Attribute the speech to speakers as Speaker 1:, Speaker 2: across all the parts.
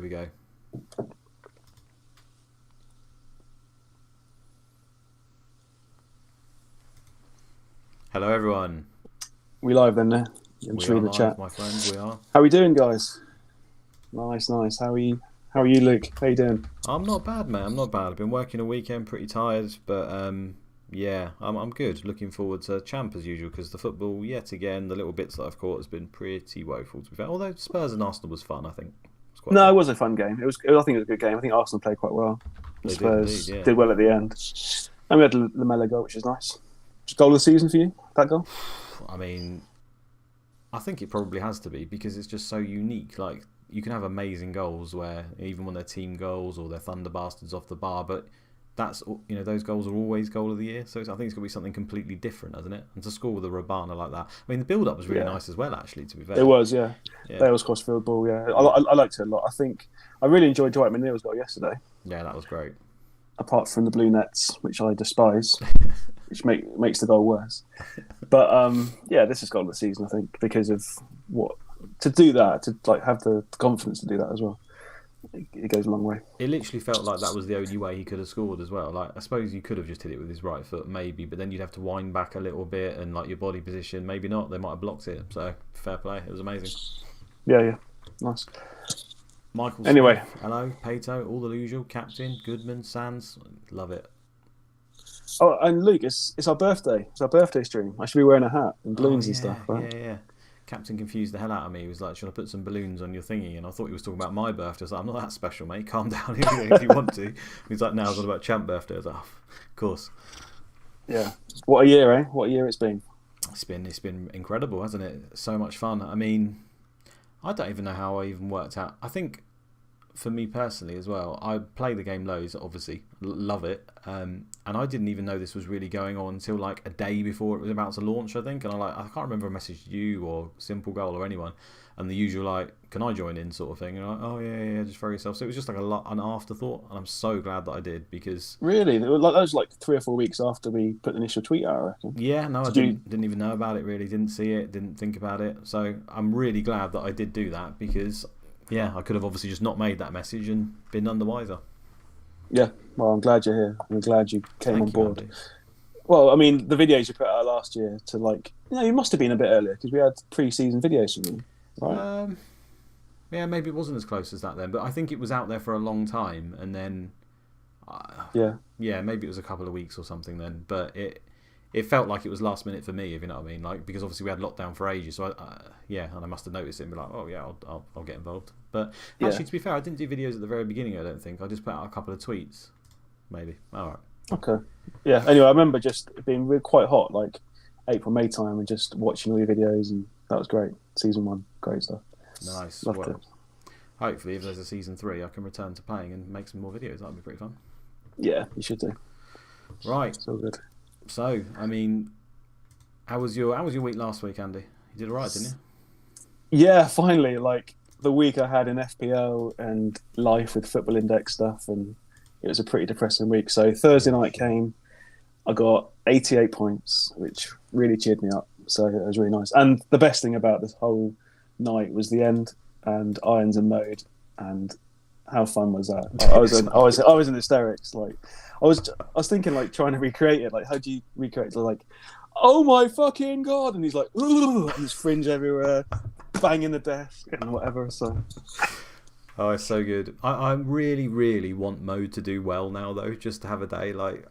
Speaker 1: we go. Hello, everyone.
Speaker 2: We live then, there.
Speaker 1: We are live, chat. My friends. We are.
Speaker 2: How are we doing, guys? Nice. How are you, Luke? How you doing?
Speaker 1: I'm not bad, man. I'm not bad. I've been working a weekend, pretty tired, but yeah, I'm good. Looking forward to Champ as usual because the football, yet again, the little bits that I've caught has been pretty woeful to be fair. Although Spurs and Arsenal was fun, I think.
Speaker 2: It was a fun game. I think it was a good game. I think Arsenal played quite well. Spurs did well at the end, and we had the Lamella goal, which is nice. Just goal of the season for you? That goal?
Speaker 1: I mean, I think it probably has to be because it's just so unique. Like, you can have amazing goals where even when they're team goals or they're Thunder Bastards off the bar, but that's, you know, those goals are always goal of the year. So I think it's going to be something completely different, hasn't it? And to score with a Rabana like that. I mean, the build-up was really nice as well, actually, to be fair.
Speaker 2: It was, yeah. Bale's crossfield ball, yeah. I liked it a lot. I really enjoyed Dwight McNeil's goal yesterday.
Speaker 1: Yeah, that was great. Apart
Speaker 2: from the blue nets, which I despise, which makes the goal worse. But yeah, this is goal of the season, I think, because of to do that, to like have the confidence to do that as well. It goes a long way.
Speaker 1: It literally felt like that was the only way he could have scored as well. Like, I suppose you could have just hit it with his right foot, maybe, but then you'd have to wind back a little bit and like your body position, maybe not. They might have blocked it. So fair play. It was amazing.
Speaker 2: Yeah, nice.
Speaker 1: Michael.
Speaker 2: Anyway,
Speaker 1: Smith, hello, Pato, all the usual, Captain, Goodman, Sands, love it.
Speaker 2: Oh, and Luke, it's our birthday. It's our birthday stream. I should be wearing a hat and balloons and stuff, right?
Speaker 1: Yeah. Captain confused the hell out of me. He was like, should I put some balloons on your thingy? And I thought he was talking about my birthday. I was like, I'm not that special, mate. Calm down if you want to. He's like, no, it's all about Champ birthday. I was like, oh, of course.
Speaker 2: Yeah. What a year, eh? What a year it's been.
Speaker 1: It's been incredible, hasn't it? So much fun. I mean, I don't even know how I even worked out. I think for me personally as well, I play the game loads, obviously, love it, and I didn't even know this was really going on until like a day before it was about to launch, I think, and I can't remember I messaged you or Simple Goal or anyone, and the usual like, can I join in sort of thing, and I'm like, oh yeah, just throw yourself. So it was just like an afterthought, and I'm so glad that I did because
Speaker 2: really, that was like 3 or 4 weeks after we put the initial tweet out, I reckon.
Speaker 1: Yeah, no, I didn't even know about it really, didn't see it, didn't think about it, so I'm really glad that I did do that because. Yeah, I could have obviously just not made that message and been none the wiser. Yeah,
Speaker 2: well, I'm glad you're here. I'm glad you came on board. Andy. Well, I mean, the videos you put out last year to like, you must have been a bit earlier because we had pre-season videos from you, right?
Speaker 1: Yeah, maybe it wasn't as close as that then, but I think it was out there for a long time, and then, yeah, maybe it was a couple of weeks or something then, but it felt like it was last minute for me, if you know what I mean, like because obviously we had lockdown for ages, so and I must have noticed it and be like, oh yeah, I'll get involved. But actually, to be fair, I didn't do videos at the very beginning. I don't think I just put out a couple of tweets, maybe. All right.
Speaker 2: Okay. Yeah. Anyway, I remember just being quite hot, like April, May time, and just watching all your videos, and that was great. Season 1, great stuff.
Speaker 1: Nice.
Speaker 2: Loved it.
Speaker 1: Hopefully, if there's a season 3, I can return to playing and make some more videos. That'd be pretty fun.
Speaker 2: Yeah, you should do.
Speaker 1: Right.
Speaker 2: So good.
Speaker 1: So, I mean, how was your week last week, Andy? You did all right, didn't you?
Speaker 2: Yeah, finally. Like, the week I had in FPL and life with Football Index stuff, and it was a pretty depressing week. So, Thursday night came, I got 88 points, which really cheered me up. So, it was really nice. And the best thing about this whole night was the end and irons and mode, and how fun was that? I was in hysterics. Like, I was thinking like trying to recreate it. Like, how do you recreate it? Like, oh my fucking god! And he's like, and there's fringe everywhere, banging the desk and whatever. So,
Speaker 1: oh, it's so good. I really, really want Mode to do well now, though. Just to have a day like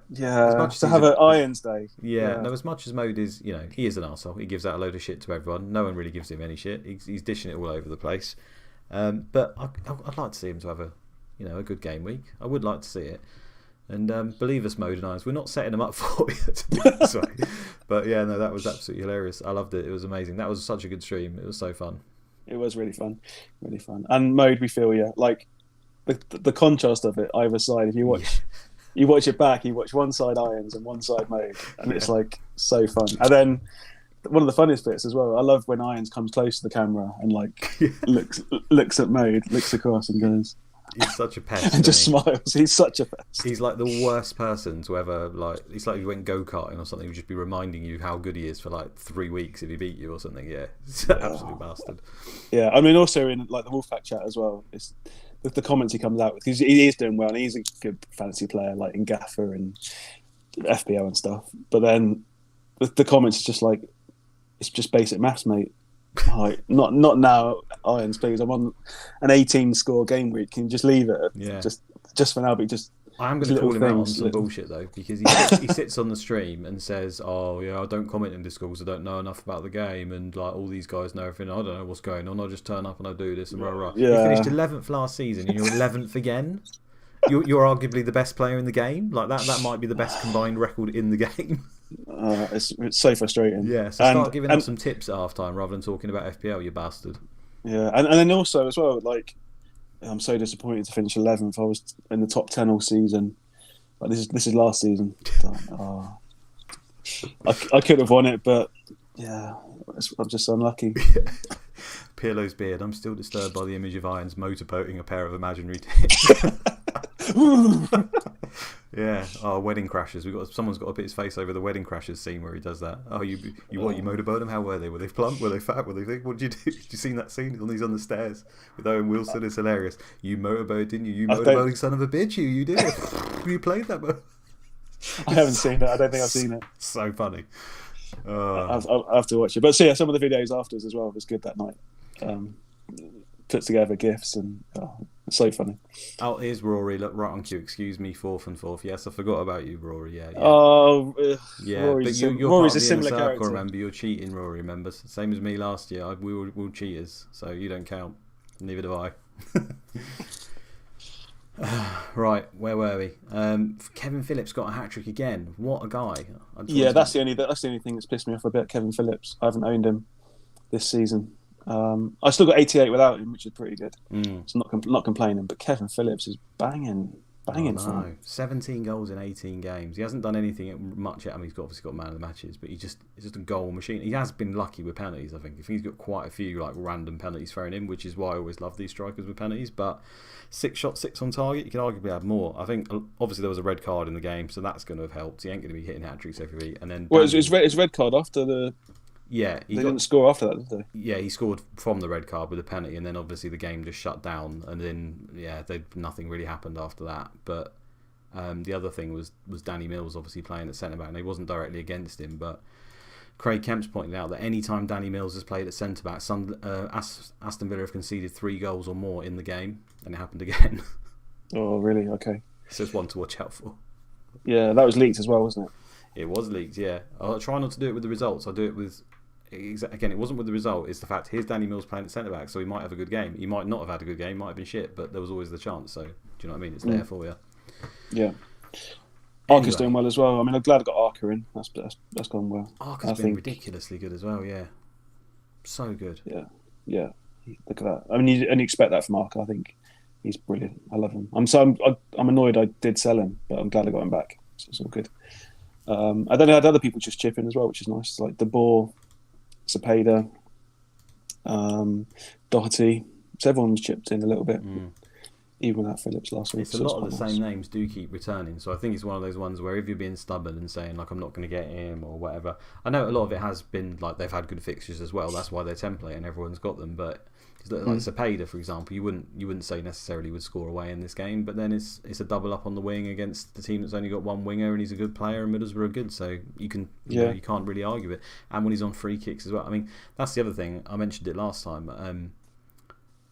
Speaker 2: yeah, as much to have an Irons day.
Speaker 1: Yeah, no. As much as Mode is, you know, he is an arsehole. He gives out a load of shit to everyone. No one really gives him any shit. He's dishing it all over the place. But I'd like to see him to have a good game week. I would like to see it. And believe us, Mode and I, we're not setting them up for you, to be this way. But yeah, no, that was absolutely hilarious. I loved it. It was amazing. That was such a good stream. It was so fun.
Speaker 2: It was really fun, really fun. And Mode, we feel like the contrast of it either side. If you watch it back, you watch one side Irons and one side Mode, and it's like so fun. And then one of the funniest bits as well, I love when Irons comes close to the camera and like looks at Mode, looks across and goes,
Speaker 1: He's such a pest.
Speaker 2: And just
Speaker 1: Isn't
Speaker 2: smiles. He's such a pest.
Speaker 1: He's like the worst person to ever like. It's like if you went go-karting or something, he would just be reminding you how good he is for like 3 weeks if he beat you or something. Yeah, he's an absolute bastard.
Speaker 2: Yeah, I mean, also in like the Wolfpack chat as well. It's the comments he comes out with, because he is doing well and he's a good fantasy player, like in Gaffer and FPL and stuff. But then the comments is just like, it's just basic maths, mate. Like, not now, Irons, please. I'm on an 18 score game week. Can you just leave it?
Speaker 1: Yeah.
Speaker 2: Just for now, but just.
Speaker 1: I am going to call him out on some bullshit though, because he sits on the stream and says, "Oh yeah, I don't comment in Discord because I don't know enough about the game, and like all these guys know everything. I don't know what's going on. I just turn up and I do this and rah rah."
Speaker 2: Yeah.
Speaker 1: You finished 11th last season, and you're 11th again. You're arguably the best player in the game. Like that might be the best combined record in the game.
Speaker 2: It's so frustrating.
Speaker 1: Yeah, so start giving us some tips at halftime rather than talking about FPL, you bastard.
Speaker 2: Yeah, and then also as well, like, I'm so disappointed to finish 11th. I was in the top 10 all season. Like, this is last season. I could have won it, but yeah, I'm just unlucky.
Speaker 1: Pirlo's beard. I'm still disturbed by the image of Irons motorboating a pair of imaginary tits. Yeah. Oh, Wedding Crashers. Someone's got to put his face over the Wedding Crashers scene where he does that. Oh, you motorboat them? How were they? Were they plump? Were they fat? Were they thick? What did you do? Did you see that scene? He's on the stairs with Owen Wilson. It's hilarious. You motorboat, didn't you? You motorboating son of a bitch. You did it. You played that.
Speaker 2: I haven't seen it. I don't think I've seen it.
Speaker 1: So funny.
Speaker 2: I have to watch it. But so yeah, some of the videos afterwards as well was good that night. Put together gifs and it's so funny.
Speaker 1: Oh, here's Rory. Look, right on cue. Excuse me, 4th and 4th. Yes, I forgot about you, Rory. Yeah. Yeah,
Speaker 2: Rory's
Speaker 1: but you're
Speaker 2: Rory's
Speaker 1: part
Speaker 2: a
Speaker 1: of the
Speaker 2: similar
Speaker 1: inner circle,
Speaker 2: character.
Speaker 1: remember? You're cheating, Rory, remember? Same as me last year. We were all cheaters, so you don't count. Neither do I. Right, where were we? Kevin Phillips got a hat-trick again. What a guy.
Speaker 2: Yeah, that's the only thing that's pissed me off a bit. Kevin Phillips. I haven't owned him this season. I still got 88 without him, which is pretty good. So not complaining. But Kevin Phillips is banging.
Speaker 1: No. 17 goals in 18 games. He hasn't done anything much yet. I mean, he's obviously got man of the matches, but he's just a goal machine. He has been lucky with penalties, I think. He's got quite a few like random penalties thrown in, which is why I always love these strikers with penalties. But 6 shots, 6 on target, you can arguably have more. I think obviously there was a red card in the game, so that's going to have helped. He ain't going to be hitting hat-tricks every week. And then
Speaker 2: his red card after the.
Speaker 1: Yeah,
Speaker 2: they didn't score after that, did they?
Speaker 1: Yeah, he scored from the red card with a penalty, and then obviously the game just shut down, and then nothing really happened after that. But the other thing was Danny Mills obviously playing at centre back, and he wasn't directly against him, but Craig Kemp's pointed out that any time Danny Mills has played at centre back, Aston Villa have conceded 3 goals or more in the game, and it happened again.
Speaker 2: Oh, really? Okay.
Speaker 1: So it's one to watch out for.
Speaker 2: Yeah, that was leaked as well, wasn't it?
Speaker 1: It was leaked, yeah. I'll try not to do it with the results. I'll do it with. Again, it wasn't with the result. It's the fact here's Danny Mills playing at centre back, so he might have a good game. He might not have had a good game. Might have been shit, but there was always the chance. So do you know what I mean? It's there for you.
Speaker 2: Yeah. Arca's doing well as well. I mean, I'm glad I got Arca in. That's gone well.
Speaker 1: Arca's been ridiculously good as well. Yeah, so good.
Speaker 2: Yeah. Look at that. I mean, you expect that from Arca. I think he's brilliant. I love him. I'm annoyed I did sell him, but I'm glad I got him back. So it's all good. And then I had other people just chip in as well, which is nice. Like De Boer, Cepeda, Doherty. So everyone's chipped in a little bit, even without Phillips last week.
Speaker 1: It's a lot of the same names do keep returning. So I think it's one of those ones where if you're being stubborn and saying like I'm not going to get him or whatever, I know a lot of it has been like they've had good fixtures as well. That's why they're template and everyone's got them. But like Cepeda, for example, you wouldn't say necessarily would score away in this game, but then it's a double up on the wing against the team that's only got one winger and he's a good player and Middlesbrough are good, so you can't really argue it. And when he's on free kicks as well, I mean that's the other thing, I mentioned it last time.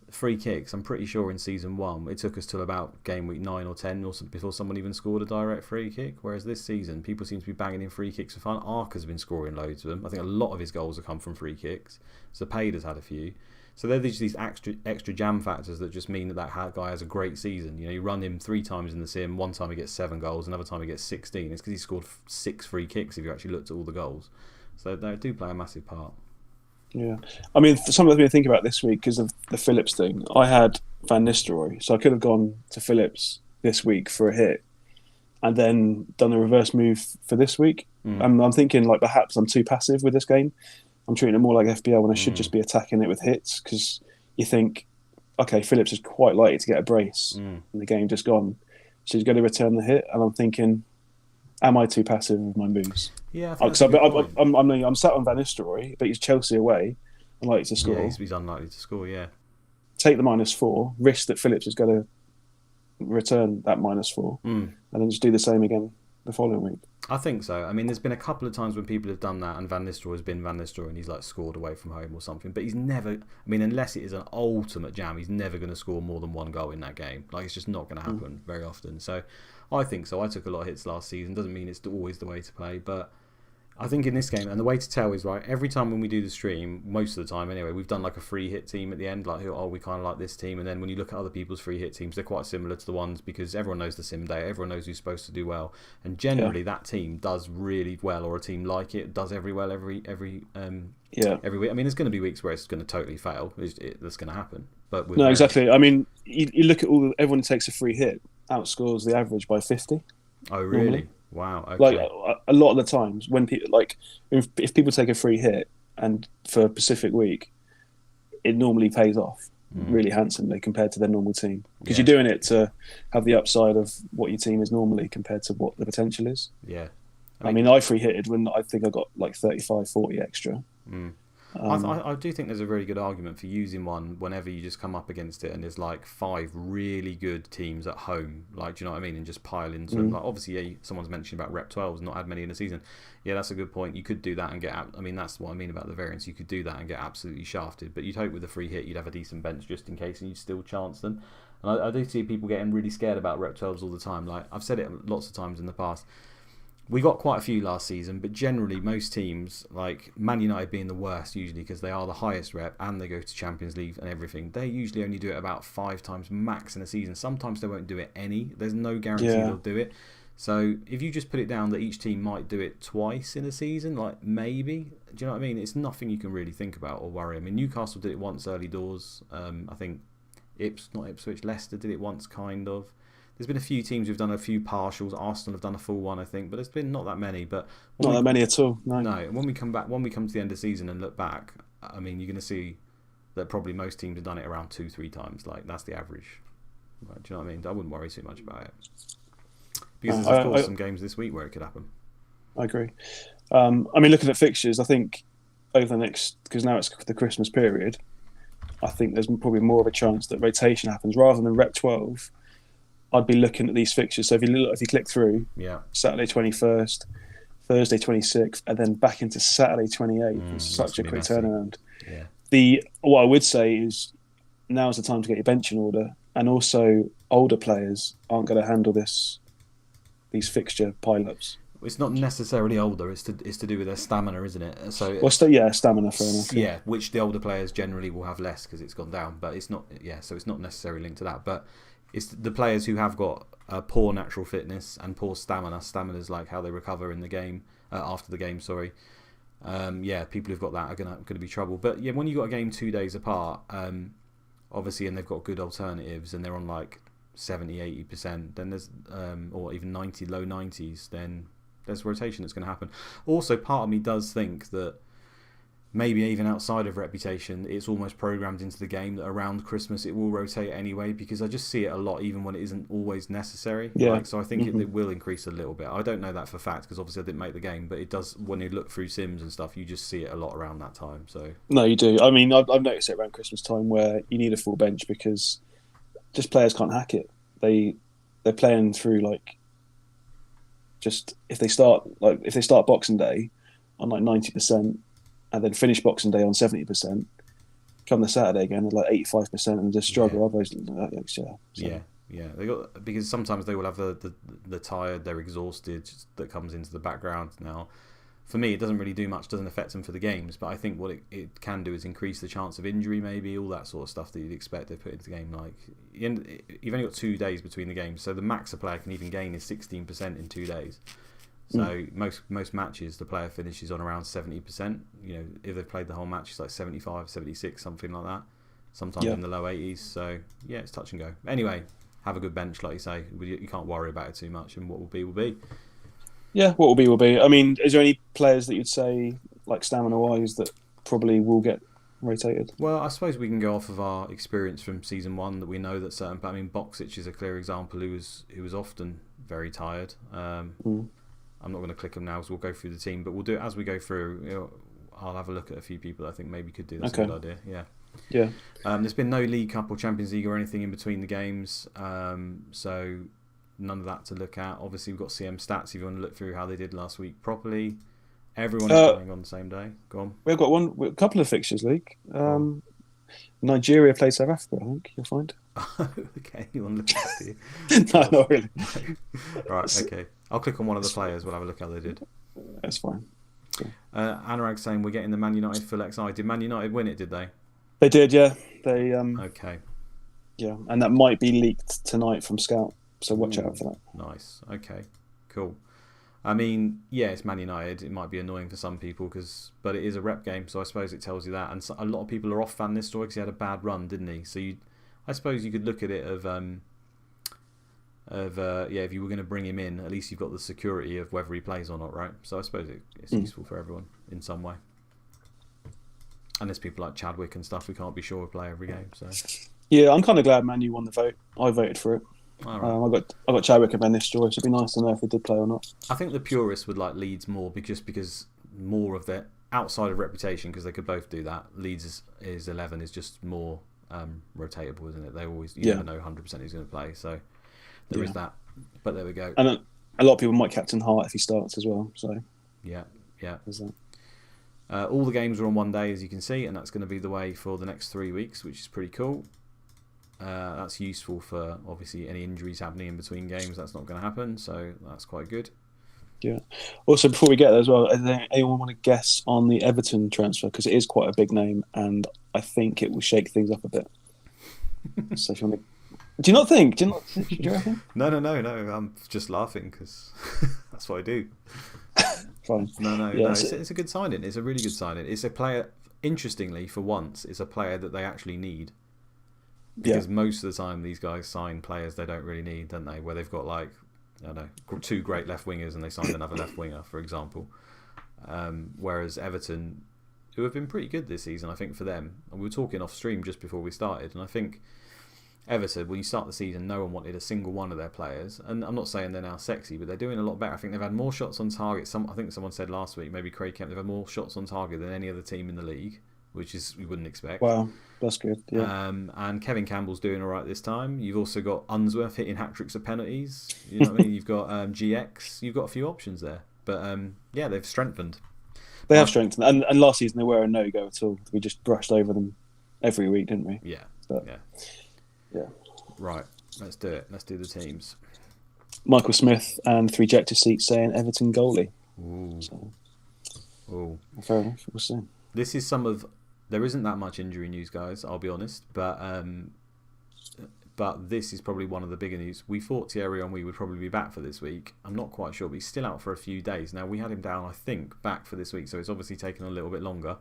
Speaker 1: Free kicks, I'm pretty sure in season 1 it took us till about game week 9 or 10 or before someone even scored a direct free kick, whereas this season people seem to be banging in free kicks for fun. Arca's been scoring loads of them. I think a lot of his goals have come from free kicks. Cepeda's had a few. So they're just these extra jam factors that just mean that guy has a great season. You know, you run him 3 times in the sim, one time he gets 7 goals, another time he gets 16. It's because he scored 6 free kicks if you actually looked at all the goals. So they do play a massive part.
Speaker 2: Yeah. I mean, something I've been thinking about this week because of the Phillips thing. I had Van Nistelrooy, so I could have gone to Phillips this week for a hit and then done a reverse move for this week. I'm thinking like perhaps I'm too passive with this game. I'm treating it more like FPL when I should just be attacking it with hits because you think okay, Phillips is quite likely to get a brace in the game just gone. So he's going to return the hit. And I'm thinking, am I too passive with my moves?
Speaker 1: Yeah, I think that's a good point.
Speaker 2: I'm sat on Van Nistelrooy, but he's Chelsea away and likely to score.
Speaker 1: Yeah, he's unlikely to score, yeah.
Speaker 2: Take the -4, risk that Phillips is going to return that -4, and then just do the same again the following week.
Speaker 1: I think so. I mean, there's been a couple of times when people have done that, and Van Nistelrooy has been Van Nistelrooy, and he's like scored away from home or something. But he's never. I mean, unless it is an ultimate jam, he's never going to score more than one goal in that game. Like, it's just not going to happen very often. So, I think so. I took a lot of hits last season. Doesn't mean it's always the way to play, but I think in this game, and the way to tell is, right, every time when we do the stream, most of the time anyway, we've done like a free hit team at the end, like, oh, we kind of like this team, and then when you look at other people's free hit teams, they're quite similar to the ones, because everyone knows the sim data, everyone knows who's supposed to do well, and generally that team does really well, or a team like it does every week. I mean, there's going to be weeks where it's going to totally fail. That's going to happen. But
Speaker 2: no, exactly. I mean, you look at everyone who takes a free hit outscores the average by 50.
Speaker 1: Oh, really? Normally. Wow. Okay.
Speaker 2: Like a lot of the times when people if people take a free hit and for a Pacific week, it normally pays off really handsomely compared to their normal team, because you're doing it to have the upside of what your team is normally compared to what the potential is.
Speaker 1: Yeah.
Speaker 2: I mean, I free hitted when I think I got like 35, 40 extra.
Speaker 1: I do think there's a very good argument for using one whenever you just come up against it and there's like 5 really good teams at home, like, do you know what I mean, and just pile into them. Like, obviously, someone's mentioned about Rep 12's not had many in a season. Yeah, that's a good point. You could do that and get, I mean, that's what I mean about the variance. You could do that and get absolutely shafted, but you'd hope with a free hit you'd have a decent bench just in case, and you'd still chance them. And I do see people getting really scared about Rep 12's all the time. Like, I've said it lots of times in the past. We got quite a few last season, but generally most teams, like Man United being the worst usually because they are the highest rep and they go to Champions League and everything, they usually only do it about 5 times max in a season. Sometimes they won't do it any. There's no guarantee they'll do it. So if you just put it down that each team might do it twice in a season, like maybe, do you know what I mean? It's nothing you can really think about or worry. I mean, Newcastle did it once early doors. I think Leicester did it once, kind of. There's been a few teams who've done a few partials. Arsenal have done a full one, I think, but there's been not that many. But
Speaker 2: not that many at all. No.
Speaker 1: When we come to the end of the season and look back, I mean, you're going to see that probably most teams have done it around 2-3 times. Like, that's the average. Right, do you know what I mean? I wouldn't worry too much about it, because there's of course some games this week where it could happen.
Speaker 2: I agree. I mean, looking at fixtures, I think over the next, because now it's the Christmas period, I think there's probably more of a chance that rotation happens rather than Rep 12. I'd be looking at these fixtures. So if you click through, Saturday 21st, Thursday 26th, and then back into Saturday 28th, it's such a quick turnaround. Yeah. What I would say is now's the time to get your bench in order, and also older players aren't going to handle these fixture pile-ups.
Speaker 1: It's not necessarily older. It's to do with their stamina, isn't it? So
Speaker 2: stamina, fair enough.
Speaker 1: Yeah, which the older players generally will have less because it's gone down. But it's not. Yeah, so it's not necessarily linked to that. But it's the players who have got poor natural fitness and poor stamina. Stamina's like how they recover in the game after the game. Sorry. People who've got that are going to be trouble. But yeah, when you got a game 2 days apart, obviously, and they've got good alternatives, and they're on like 70-80%, then there's or even 90, low 90s, then there's rotation that's going to happen. Also, part of me does think that maybe even outside of reputation, it's almost programmed into the game that around Christmas it will rotate anyway, because I just see it a lot even when it isn't always necessary. So I think it will increase a little bit. I don't know that for fact because obviously I didn't make the game, but it does, when you look through sims and stuff, you just see it a lot around that time. So
Speaker 2: no, you do. I mean, I've noticed it around Christmas time where you need a full bench because just players can't hack it. They're playing through like, just if they start Boxing Day on like 90% and then finish Boxing Day on 70%, come the Saturday again at like 85% and just struggle.
Speaker 1: They got, because sometimes they will have the tired, they're exhausted that comes into the background now. For me, it doesn't really do much, doesn't affect them for the games, but I think what it can do is increase the chance of injury, maybe, all that sort of stuff that you'd expect they put into the game. Like, you've only got 2 days between the games, so the max a player can even gain is 16% in 2 days. So most matches, the player finishes on around 70%. You know, if they've played the whole match, it's like 75, 76, something like that. Sometimes in the low 80s. So, yeah, it's touch and go. Anyway, have a good bench, like you say. You can't worry about it too much, and what will be, will be.
Speaker 2: Yeah, what will be, will be. I mean, is there any players that you'd say, like stamina-wise, that probably will get rotated.
Speaker 1: Well, I suppose we can go off of our experience from season 1 that we know that certain. I mean, Boxic is a clear example who was often very tired. I'm not going to click them now, so we'll go through the team, but we'll do it as we go through. I'll have a look at a few people I think maybe could do. That's a good idea. Yeah.
Speaker 2: Yeah.
Speaker 1: There's been no League Cup or Champions League or anything in between the games, so none of that to look at. Obviously, we've got CM stats if you want to look through how they did last week properly. Everyone's playing on the same day. Go on.
Speaker 2: We've got a couple of fixtures, League. Nigeria plays South Africa, I think you'll find.
Speaker 1: Okay, you want to look at it?
Speaker 2: No, not really.
Speaker 1: Right, okay. I'll click on one of the players. We'll have a look how they did.
Speaker 2: That's fine.
Speaker 1: Anurag saying we're getting the Man United full XI. Did Man United win it, did they?
Speaker 2: They did, yeah. They
Speaker 1: Okay.
Speaker 2: Yeah, and that might be leaked tonight from Scout, so watch out for that.
Speaker 1: Nice. Okay, cool. I mean, yeah, it's Man United. It might be annoying for some people, but it is a rep game, so I suppose it tells you that. And so, a lot of people are off Van Nistelrooy because he had a bad run, didn't he? So I suppose you could look at it if you were going to bring him in, at least you've got the security of whether he plays or not, right? So I suppose it's useful for everyone in some way. And there's people like Chadwick and stuff who can't be sure will play every game. So
Speaker 2: yeah, I'm kind of glad Man U won the vote. I voted for it.
Speaker 1: Right.
Speaker 2: I got Chadwick and Van Nistelrooy, so it'd be nice to know if they did play or not.
Speaker 1: I think the purists would like Leeds more because more of their outside of reputation, because they could both do that. Leeds is 11 is just more rotatable, isn't it? They always never know 100% who's going to play, so there is that. But there we go.
Speaker 2: And a lot of people might captain Hart if he starts as well. So
Speaker 1: yeah.
Speaker 2: There's that.
Speaker 1: All the games are on one day, as you can see, and that's going to be the way for the next 3 weeks, which is pretty cool. That's useful for obviously any injuries happening in between games. That's not going to happen, so that's quite good.
Speaker 2: Yeah. Also, before we get there as well, anyone want to guess on the Everton transfer, because it is quite a big name, and I think it will shake things up a bit. So if you want to, do you not think? Do you reckon?
Speaker 1: No. I'm just laughing because that's what I do.
Speaker 2: Fine.
Speaker 1: No. It's a good signing. It's a really good signing. It's a player. Interestingly, for once, it's a player that they actually need. Because most of the time these guys sign players they don't really need, don't they? Where they've got like, I don't know, 2 great left wingers and they signed another left winger, for example. Whereas Everton, who have been pretty good this season, I think for them, and we were talking off stream just before we started, and I think Everton, when you start the season, no one wanted a single one of their players, and I'm not saying they're now sexy, but they're doing a lot better. I think they've had more shots on target. I think someone said last week, maybe Craig Kemp, they've had more shots on target than any other team in the league, which is we wouldn't expect.
Speaker 2: Wow, that's good. Yeah.
Speaker 1: And Kevin Campbell's doing all right this time. You've also got Unsworth hitting hat-tricks of penalties. You know what I mean? You've got GX. You've got a few options there. But they've strengthened.
Speaker 2: They have strengthened. And last season they were a no-go at all. We just brushed over them every week, didn't we?
Speaker 1: Yeah.
Speaker 2: But,
Speaker 1: yeah. Right. Let's do it. Let's do the teams.
Speaker 2: Michael Smith and 3 ejector seats saying Everton goalie.
Speaker 1: Ooh.
Speaker 2: So,
Speaker 1: Ooh.
Speaker 2: Fair enough. We'll see.
Speaker 1: This is some of... There isn't that much injury news, guys, I'll be honest. But this is probably one of the bigger news. We thought Thierry Henry would probably be back for this week. I'm not quite sure, but he's still out for a few days. Now, we had him down, I think, back for this week, so it's obviously taken a little bit longer.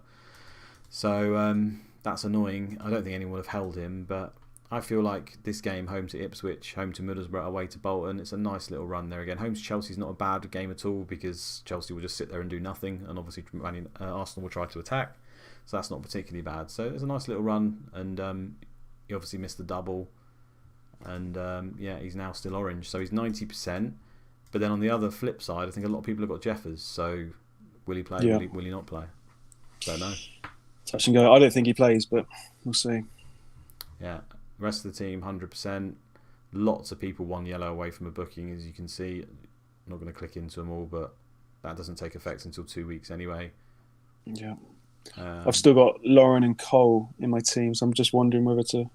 Speaker 1: So that's annoying. I don't think anyone would have held him, but I feel like this game, home to Ipswich, home to Middlesbrough, away to Bolton, it's a nice little run there again. Home to Chelsea's not a bad game at all because Chelsea will just sit there and do nothing, and obviously Arsenal will try to attack. So that's not particularly bad. So it's a nice little run, and he obviously missed the double, and he's now still orange. So he's 90%. But then on the other flip side, I think a lot of people have got Jeffers. So will he play? Yeah. Will he not play? Don't know.
Speaker 2: Touch and go. I don't think he plays, but we'll see.
Speaker 1: Yeah. Rest of the team, 100%. Lots of people 1 yellow away from a booking, as you can see. I'm not going to click into them all, but that doesn't take effect until 2 weeks anyway.
Speaker 2: Yeah. I've still got Lauren and Cole in my team, so I'm just wondering whether to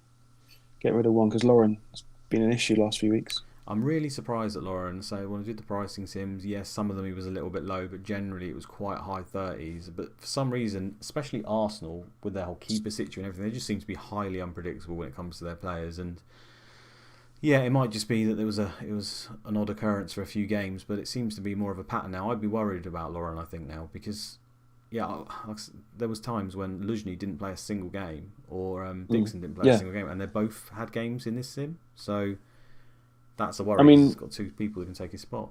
Speaker 2: get rid of one because Lauren has been an issue last few weeks.
Speaker 1: I'm really surprised at Lauren. So when I did the pricing sims, yes, some of them he was a little bit low, but generally it was quite high 30s. But for some reason, especially Arsenal, with their whole keeper situation and everything, they just seem to be highly unpredictable when it comes to their players. And yeah, it might just be that it was an odd occurrence for a few games, but it seems to be more of a pattern now. I'd be worried about Lauren, I think, now, because there was times when Luzhny didn't play a single game, or Dixon didn't play a single game, and they both had games in this sim. So that's a worry. He's got 2 people who can take his spot.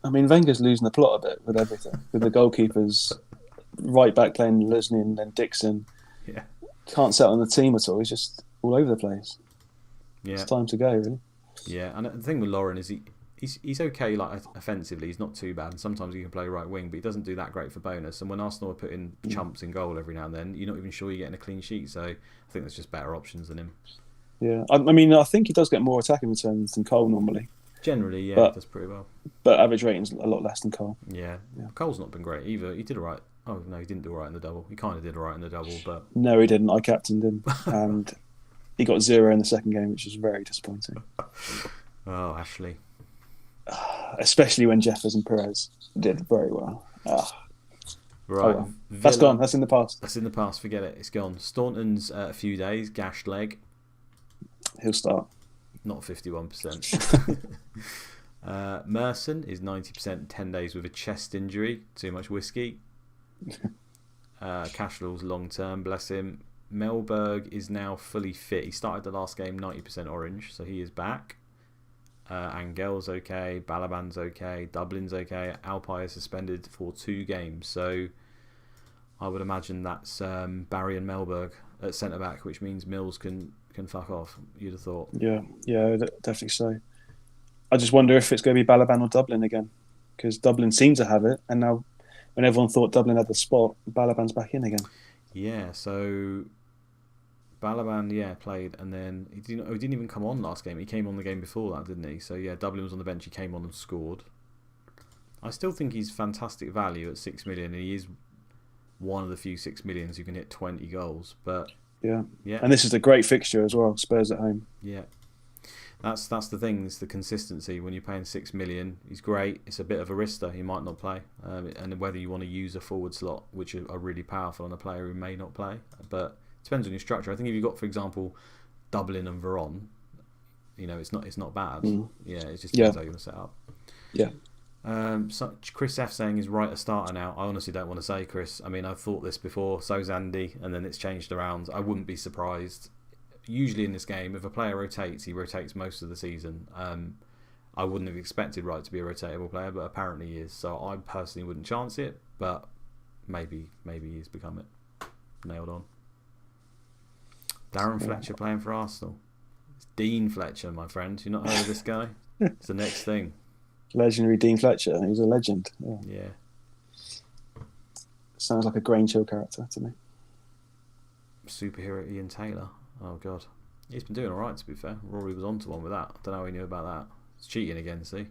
Speaker 2: I mean, Wenger's losing the plot a bit with everything, with the goalkeepers, right back playing Luzhny and then Dixon.
Speaker 1: Yeah.
Speaker 2: Can't settle on the team at all. He's just all over the place.
Speaker 1: Yeah,
Speaker 2: It's time to go, really.
Speaker 1: yeah. And the thing with Lauren is he's okay, like offensively. He's not too bad. And sometimes he can play right wing, but he doesn't do that great for bonus. And when Arsenal are putting chumps in goal every now and then, you're not even sure you're getting a clean sheet. So I think there's just better options than him.
Speaker 2: Yeah, I mean, I think he does get more attacking returns than Cole normally.
Speaker 1: Generally, yeah,
Speaker 2: But-
Speaker 1: he does pretty well.
Speaker 2: But average rating's a lot less than Cole.
Speaker 1: Yeah.
Speaker 2: Yeah.
Speaker 1: Cole's not been great either. He did all right. Oh no, he didn't do all right in the double. He kind of did all right in the double, but
Speaker 2: No, he didn't. I captained him, and he got 0 in the second game, which was very disappointing.
Speaker 1: oh, Ashley.
Speaker 2: Especially when Jeffers and Perez did very well.
Speaker 1: Right,
Speaker 2: well. That's
Speaker 1: Villa-
Speaker 2: gone. That's in the past.
Speaker 1: That's in the past. Forget it. It's gone. Staunton's a few days, gashed leg,
Speaker 2: He'll start.
Speaker 1: not 51%. Merson is 90%, 10 days with a chest injury, too much whiskey. Cashlall's long term, bless him. Melberg is now fully fit. He started the last game 90% orange, so he is back. Angel's okay, Balaban's okay, Dublin's okay. Alpi is suspended for 2 games, so I would imagine that's Barry and Melberg at centre back, which means Mills can fuck off. You'd have thought.
Speaker 2: Yeah, definitely so. I just wonder if it's going to be Balaban or Dublin again, because Dublin seemed to have it, and now when everyone thought Dublin had the spot, Balaban's back in again.
Speaker 1: Yeah, so Balaban, played, and then he didn't even come on last game. He came on the game before that, didn't he? So yeah, Dublin was on the bench. He came on and scored. I still think he's fantastic value at 6 million. He is one of the few 6 millions who can hit 20 goals. But
Speaker 2: Yeah,
Speaker 1: yeah,
Speaker 2: and this is a great fixture as well. Spurs at home.
Speaker 1: yeah. That's the thing. It's the consistency. When you're paying 6 million, he's great. It's a bit of a risker. He might not play, and whether you want to use a forward slot, which are really powerful on a player who may not play. But it depends on your structure. I think if you've got, for example, Dublin and Veron, it's not bad. Yeah, it just depends how you want to set up.
Speaker 2: Yeah.
Speaker 1: So Chris F saying he's right a starter now. I honestly don't want to say, Chris. I mean, I've thought this before. So's Andy, and then it's changed around. I wouldn't be surprised. Usually in this game, if a player rotates, he rotates most of the season. I wouldn't have expected Wright to be a rotatable player, but apparently he is. So I personally wouldn't chance it, but maybe he's become it. Nailed on. Darren Fletcher playing for Arsenal. It's Dean Fletcher, my friend. You not heard of this guy? It's the next thing.
Speaker 2: Legendary Dean Fletcher. He's a legend.
Speaker 1: Yeah.
Speaker 2: Sounds like a Grain Chill character to me.
Speaker 1: Superhero Ian Taylor. Oh god, he's been doing all right, to be fair. Rory was onto one with that. I don't know how he knew about that. It's cheating again, see.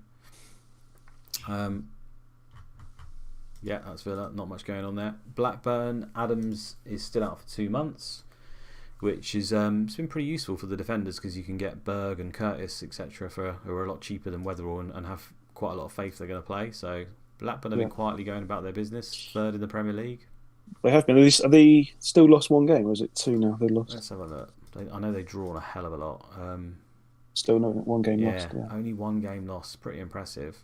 Speaker 1: Yeah, that's Villa. Not much going on there. Blackburn, Adams is still out for 2 months, which is it's been pretty useful for the defenders because you can get Berg and Curtis, etc., who are a lot cheaper than Weatherall and have quite a lot of faith they're going to play. So Blackburn have been quietly going about their business, 3rd in the Premier League.
Speaker 2: They have been. Are they still lost 1 game, or is it 2 now? They lost.
Speaker 1: Let's have a look. I know they've drawn a hell of a lot.
Speaker 2: Still no 1 game lost. Yeah,
Speaker 1: only 1 game lost. Pretty impressive.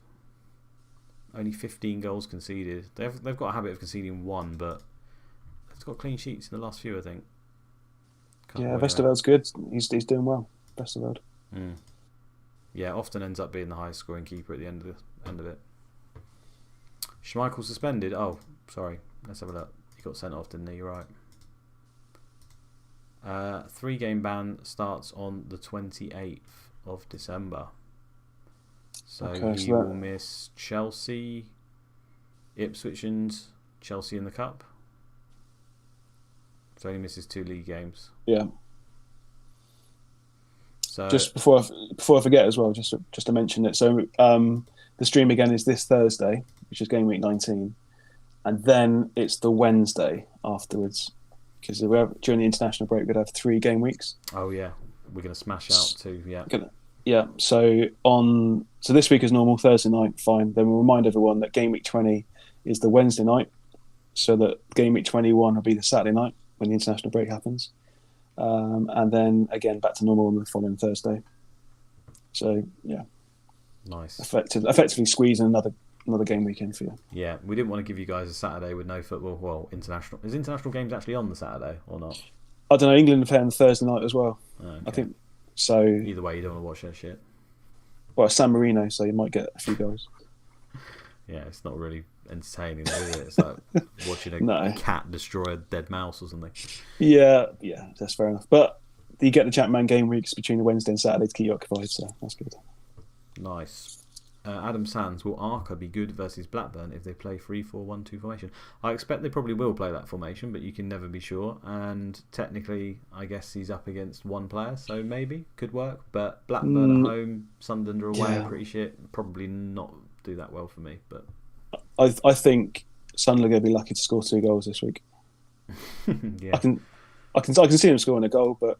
Speaker 1: Only 15 goals conceded. They've got a habit of conceding 1, but they've got clean sheets in the last few, I think.
Speaker 2: Westerveld's good. He's doing well. Westerveld.
Speaker 1: Yeah, often ends up being the highest scoring keeper at the end of it. Schmeichel suspended. Oh, sorry. Let's have a look. He got sent off, didn't he? You're right. 3-game ban starts on the 28th of December. So he will miss Chelsea, Ipswich and Chelsea in the Cup. So he misses 2 league games.
Speaker 2: Yeah.
Speaker 1: So
Speaker 2: just before I forget as well, just to mention it. So the stream again is this Thursday, which is Gameweek 19. And then it's the Wednesday afterwards, because during the international break we'd have 3 game weeks.
Speaker 1: Oh yeah, we're going to smash out 2. Yeah.
Speaker 2: Yeah. So this week is normal, Thursday night, fine. Then we'll remind everyone that Game Week 20 is the Wednesday night, so that Game Week 21 will be the Saturday night when the international break happens, and then again back to normal on the following Thursday. So yeah,
Speaker 1: nice.
Speaker 2: Effectively squeezing another game weekend for you.
Speaker 1: Yeah, we didn't want to give you guys a Saturday with no football. Well, international. Is international games actually on the Saturday or not?
Speaker 2: I don't know. England are playing on Thursday night as well.
Speaker 1: Okay.
Speaker 2: I think so.
Speaker 1: Either way, you don't want to watch that shit.
Speaker 2: Well, it's San Marino, so you might get a few goals.
Speaker 1: Yeah, it's not really entertaining, is it? It's like watching a
Speaker 2: No.
Speaker 1: cat destroy a dead mouse or something.
Speaker 2: Yeah, that's fair enough. But you get the ChampMan game weeks between the Wednesday and Saturday to keep you occupied, so that's good.
Speaker 1: Nice. Adam Sands, will Arca be good versus Blackburn if they play 3-4-1-2 formation? I expect they probably will play that formation, but you can never be sure. And technically, I guess he's up against one player, so maybe could work. But Blackburn at home, Sunderland are away, are pretty shit. Probably not do that well for me. But
Speaker 2: I think Sunderland are going to be lucky to score 2 goals this week.
Speaker 1: Yeah.
Speaker 2: I can see them scoring a goal, but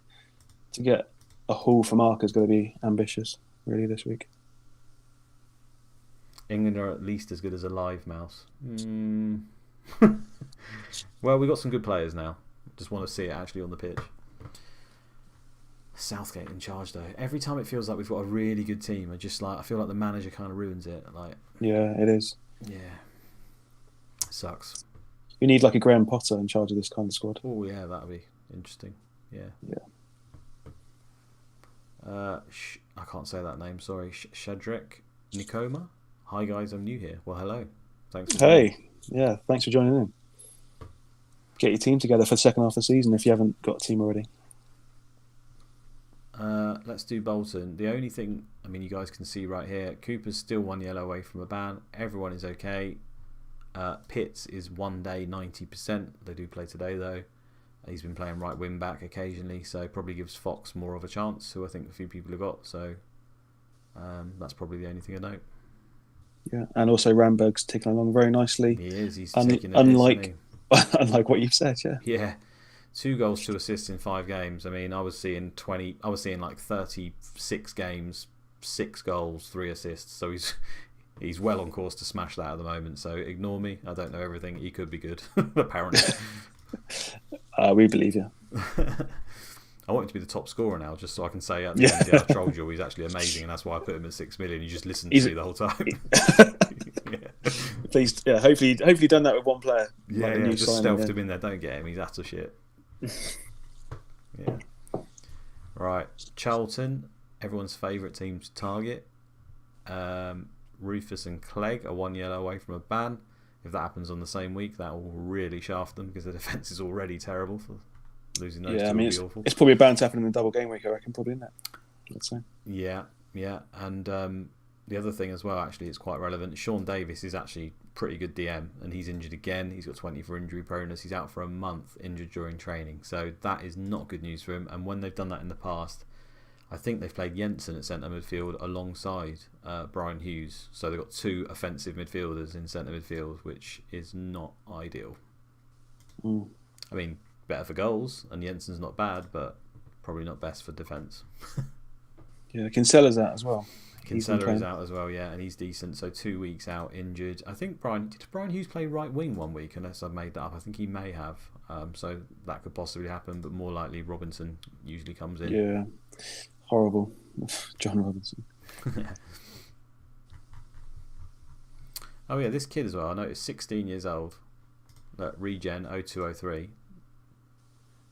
Speaker 2: to get a haul from Arca is going to be ambitious, really, this week.
Speaker 1: England are at least as good as a live mouse. Well, we've got some good players now. Just want to see it actually on the pitch. Southgate in charge though. Every time it feels like we've got a really good team, I feel like the manager kind of ruins it.
Speaker 2: Yeah, it is.
Speaker 1: Yeah, it sucks.
Speaker 2: You need like a Graham Potter in charge of this kind of squad.
Speaker 1: Oh yeah, that'd be interesting. Yeah. I can't say that name. Sorry, Shadrach Nikoma. Hi guys, I'm new here. Well, hello. Thanks.
Speaker 2: Thanks for joining in. Get your team together for the second half of the season if you haven't got a team already.
Speaker 1: Let's do Bolton. The only thing, you guys can see right here, Cooper's still 1 yellow away from a ban. Everyone is okay. Pitts is 1 day 90%. They do play today though. He's been playing right wing back occasionally, so probably gives Fox more of a chance, who I think a few people have got. So that's probably the only thing I note.
Speaker 2: Yeah, and also Ramberg's ticking along very nicely.
Speaker 1: He is. He's taking it.
Speaker 2: Unlike what you've said, yeah.
Speaker 1: Yeah, 2 goals, 2 assists in 5 games. I was seeing like 36 games, 6 goals, 3 assists. So he's well on course to smash that at the moment. So ignore me. I don't know everything. He could be good, apparently.
Speaker 2: We believe you.
Speaker 1: I want him to be the top scorer now, just so I can say at the end, I trolled you. He's actually amazing, and that's why I put him at 6 million. You just listened to me the whole time.
Speaker 2: Please, hopefully done that with one player.
Speaker 1: Yeah, just stealthed him in there. Don't get him. He's utter shit. Yeah. Right, Charlton, everyone's favourite team to target. Rufus and Clegg are 1 yellow away from a ban. If that happens on the same week, that will really shaft them because the defence is already terrible for losing those two. Would be awful.
Speaker 2: It's probably bound to happen in the double game week, I reckon, probably, isn't it? Let's say.
Speaker 1: Yeah. And the other thing as well, actually, it's quite relevant. Sean Davis is actually pretty good DM, and he's injured again. He's got 20 for injury proneness. He's out for a month, injured during training. So that is not good news for him. And when they've done that in the past, I think they've played Jensen at centre midfield alongside Brian Hughes. So they've got 2 offensive midfielders in centre midfield, which is not ideal. Better for goals, and Jensen's not bad, but probably not best for defence.
Speaker 2: Yeah, Kinsella's out as well.
Speaker 1: Kinsella is out as well, yeah, and he's decent. So 2 weeks out, injured. I think did Brian Hughes play right wing 1 week? Unless I've made that up, I think he may have. So that could possibly happen, but more likely Robinson usually comes in.
Speaker 2: Yeah, horrible, John Robinson.
Speaker 1: Oh yeah, this kid as well. I noticed 16 years old. Regen 0203.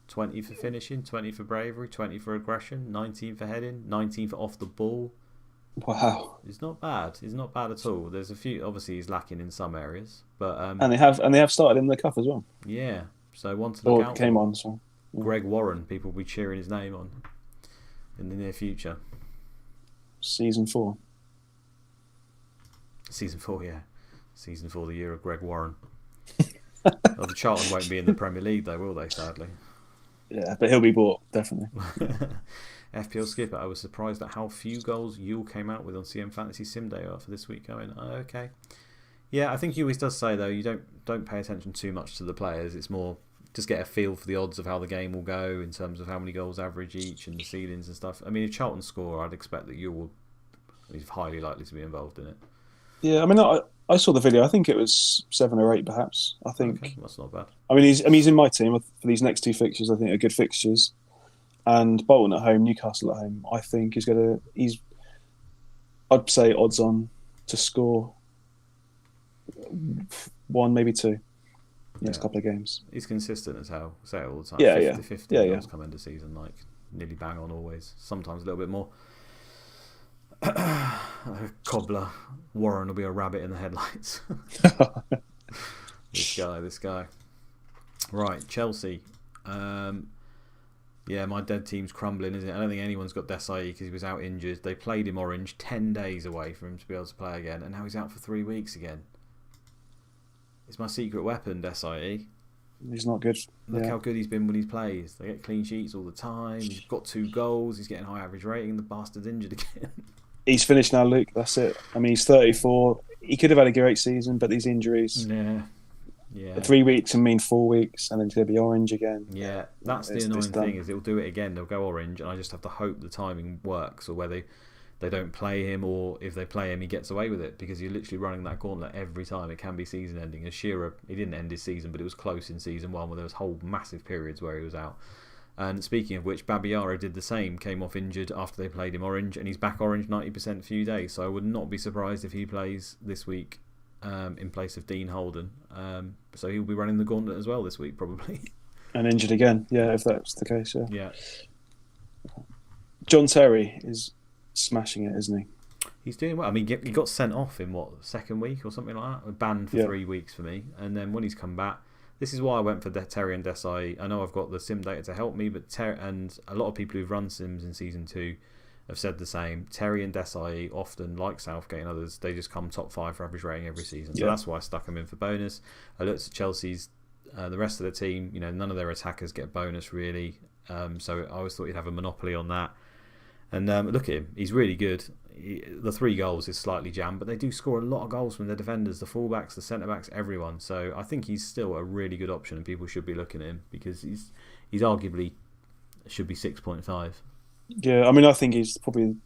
Speaker 1: 20 for finishing, 20 for bravery, 20 for aggression, 19 for heading, 19 for off the ball.
Speaker 2: Wow,
Speaker 1: it's not bad. It's not bad at all. There's a few. Obviously, he's lacking in some areas, but
Speaker 2: and they have started in the cup as well.
Speaker 1: Yeah, so one to look out.
Speaker 2: Came on. So
Speaker 1: Greg Warren, people will be cheering his name on in the near future.
Speaker 2: Season 4.
Speaker 1: Season 4, yeah. Season 4, the year of Greg Warren. The Charlton won't be in the Premier League, though, will they? Sadly.
Speaker 2: Yeah, but he'll be bought, definitely.
Speaker 1: FPL skipper, I was surprised at how few goals Yule came out with on CM Fantasy Sim Day after this week going. Okay. Yeah, I think he always does say, though, you don't pay attention too much to the players. It's more just get a feel for the odds of how the game will go in terms of how many goals average each and the ceilings and stuff. If Charlton score, I'd expect that Yule is highly likely to be involved in it.
Speaker 2: Yeah, I saw the video. I think it was 7 or 8, perhaps. I think
Speaker 1: that's not bad.
Speaker 2: He's in my team for these next 2 fixtures. I think are good fixtures, and Bolton at home, Newcastle at home. I think I'd say odds on to score 1, maybe 2 next couple of games.
Speaker 1: He's consistent as hell. Say it all the time.
Speaker 2: Yeah,
Speaker 1: 50 goals come into season, like nearly bang on always. Sometimes a little bit more. Cobbler Warren will be a rabbit in the headlights. This guy. Right, Chelsea. Yeah, my dead team's crumbling, isn't it? I don't think anyone's got Desai because he was out injured. They played him orange 10 days away for him to be able to play again, and now he's out for 3 weeks again. It's my secret weapon, Desai.
Speaker 2: He's not good.
Speaker 1: Look how good he's been when he plays. They get clean sheets all the time. He's got 2 goals. He's getting high average rating. The bastard's injured again.
Speaker 2: He's finished now, Luke. That's it. I mean, he's 34. He could have had a great season, but these injuries.
Speaker 1: Yeah.
Speaker 2: 3 weeks and mean 4 weeks, and then he'll be orange again.
Speaker 1: Yeah, that's the annoying thing is it'll do it again. They'll go orange, and I just have to hope the timing works, or where they don't play him, or if they play him, he gets away with it because you're literally running that gauntlet every time. It can be season ending. As Shearer, he didn't end his season, but it was close in season 1 where there was whole massive periods where he was out. And speaking of which, Babiara did the same. Came off injured after they played him orange, and he's back orange 90% few days. So I would not be surprised if he plays this week. In place of Dean Holden. So he'll be running the gauntlet as well this week, probably.
Speaker 2: And injured again, yeah, if that's the case, yeah.
Speaker 1: Yeah.
Speaker 2: John Terry is smashing it, isn't he?
Speaker 1: He's doing well. I mean, he got sent off in, second week or something like that? Banned for 3 weeks for me. And then when he's come back, this is why I went for Terry and Desai. I know I've got the sim data to help me, but and a lot of people who've run sims in Season 2 have said the same. Terry and Desai often, like Southgate and others, they just come top 5 for average rating every season. So that's why I stuck them in for bonus. I looked at Chelsea's, the rest of the team, none of their attackers get bonus really. So I always thought he'd have a monopoly on that. And look at him, he's really good. The 3 goals is slightly jammed, but they do score a lot of goals from their defenders, the fullbacks, the centre-backs, everyone. So I think he's still a really good option and people should be looking at him because he's arguably should be 6.5.
Speaker 2: Yeah, I mean, I think he's probably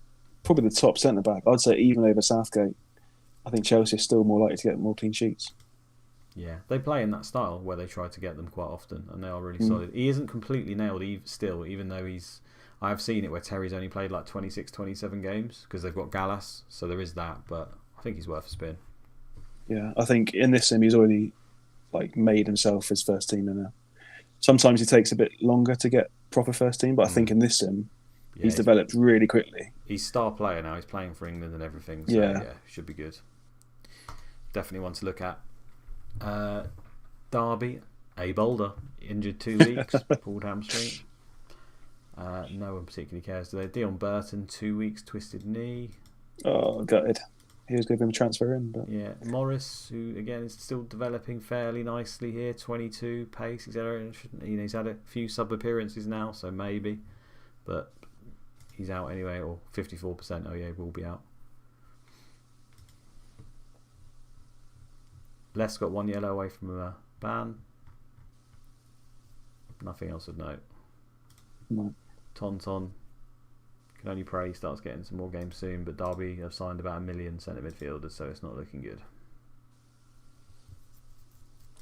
Speaker 2: the top centre back. I'd say even over Southgate. I think Chelsea is still more likely to get more clean sheets.
Speaker 1: Yeah, they play in that style where they try to get them quite often, and they are really solid. He isn't completely nailed still, even though I have seen it where Terry's only played like 26, 27 games because they've got Gallas, so there is that. But I think he's worth a spin.
Speaker 2: Yeah, I think in this sim he's already made himself his first team in now. Sometimes it takes a bit longer to get proper first team, but I think in this sim. Yeah, he's developed really quickly.
Speaker 1: He's star player now. He's playing for England and everything. So yeah, should be good. Definitely one to look at. Derby, A Boulder, injured 2 weeks, pulled hamstring. No one particularly cares, do they? Dion Burton, 2 weeks, twisted knee.
Speaker 2: Oh, gutted. He was going to be a transfer in. But...
Speaker 1: Yeah, Morris, who again is still developing fairly nicely here, 22, pace, etc. He's had a few sub appearances now, so maybe. But he's out anyway, or 54%. Oh yeah, will be out. Les got 1 yellow away from a ban. Nothing else of note.
Speaker 2: No.
Speaker 1: Tonton can only pray he starts getting some more games soon, but Derby have signed about 1 million centre midfielders, so it's not looking good.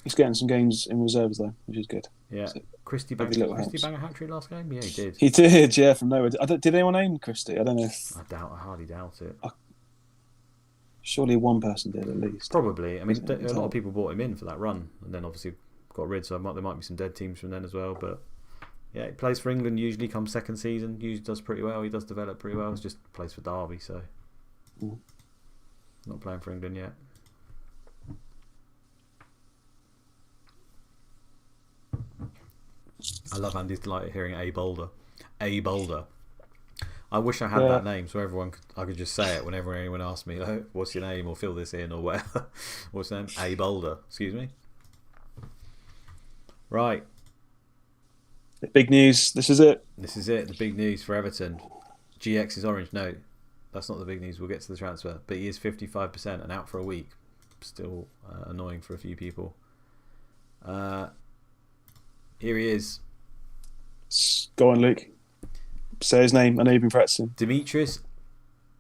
Speaker 2: He's getting some games in reserves though, which is good.
Speaker 1: Yeah.
Speaker 2: So
Speaker 1: Christie bang a hat-trick last game? Yeah, he did.
Speaker 2: He did, yeah, from nowhere. Did anyone own Christie? I don't know if...
Speaker 1: I hardly doubt it.
Speaker 2: Surely one person did at least.
Speaker 1: Probably. I mean, a lot of people bought him in for that run and then obviously got rid, so there might be some dead teams from then as well. But yeah, he plays for England, usually comes second season, usually does pretty well. He does develop pretty well. He just plays for Derby, so not playing for England yet. I love Andy's delight at hearing A Boulder. A Boulder. I wish I had that name so I could just say it whenever anyone asks me, oh, what's your name, or fill this in, or whatever. What's your name? A Boulder. Excuse me. Right.
Speaker 2: Big news. This is it.
Speaker 1: This is it. The big news for Everton. GX is orange. No, that's not the big news. We'll get to the transfer. But he is 55% and out for a week. Still annoying for a few people. Here he is.
Speaker 2: Go on, Luke. Say his name. I know you've been practicing.
Speaker 1: Dimitris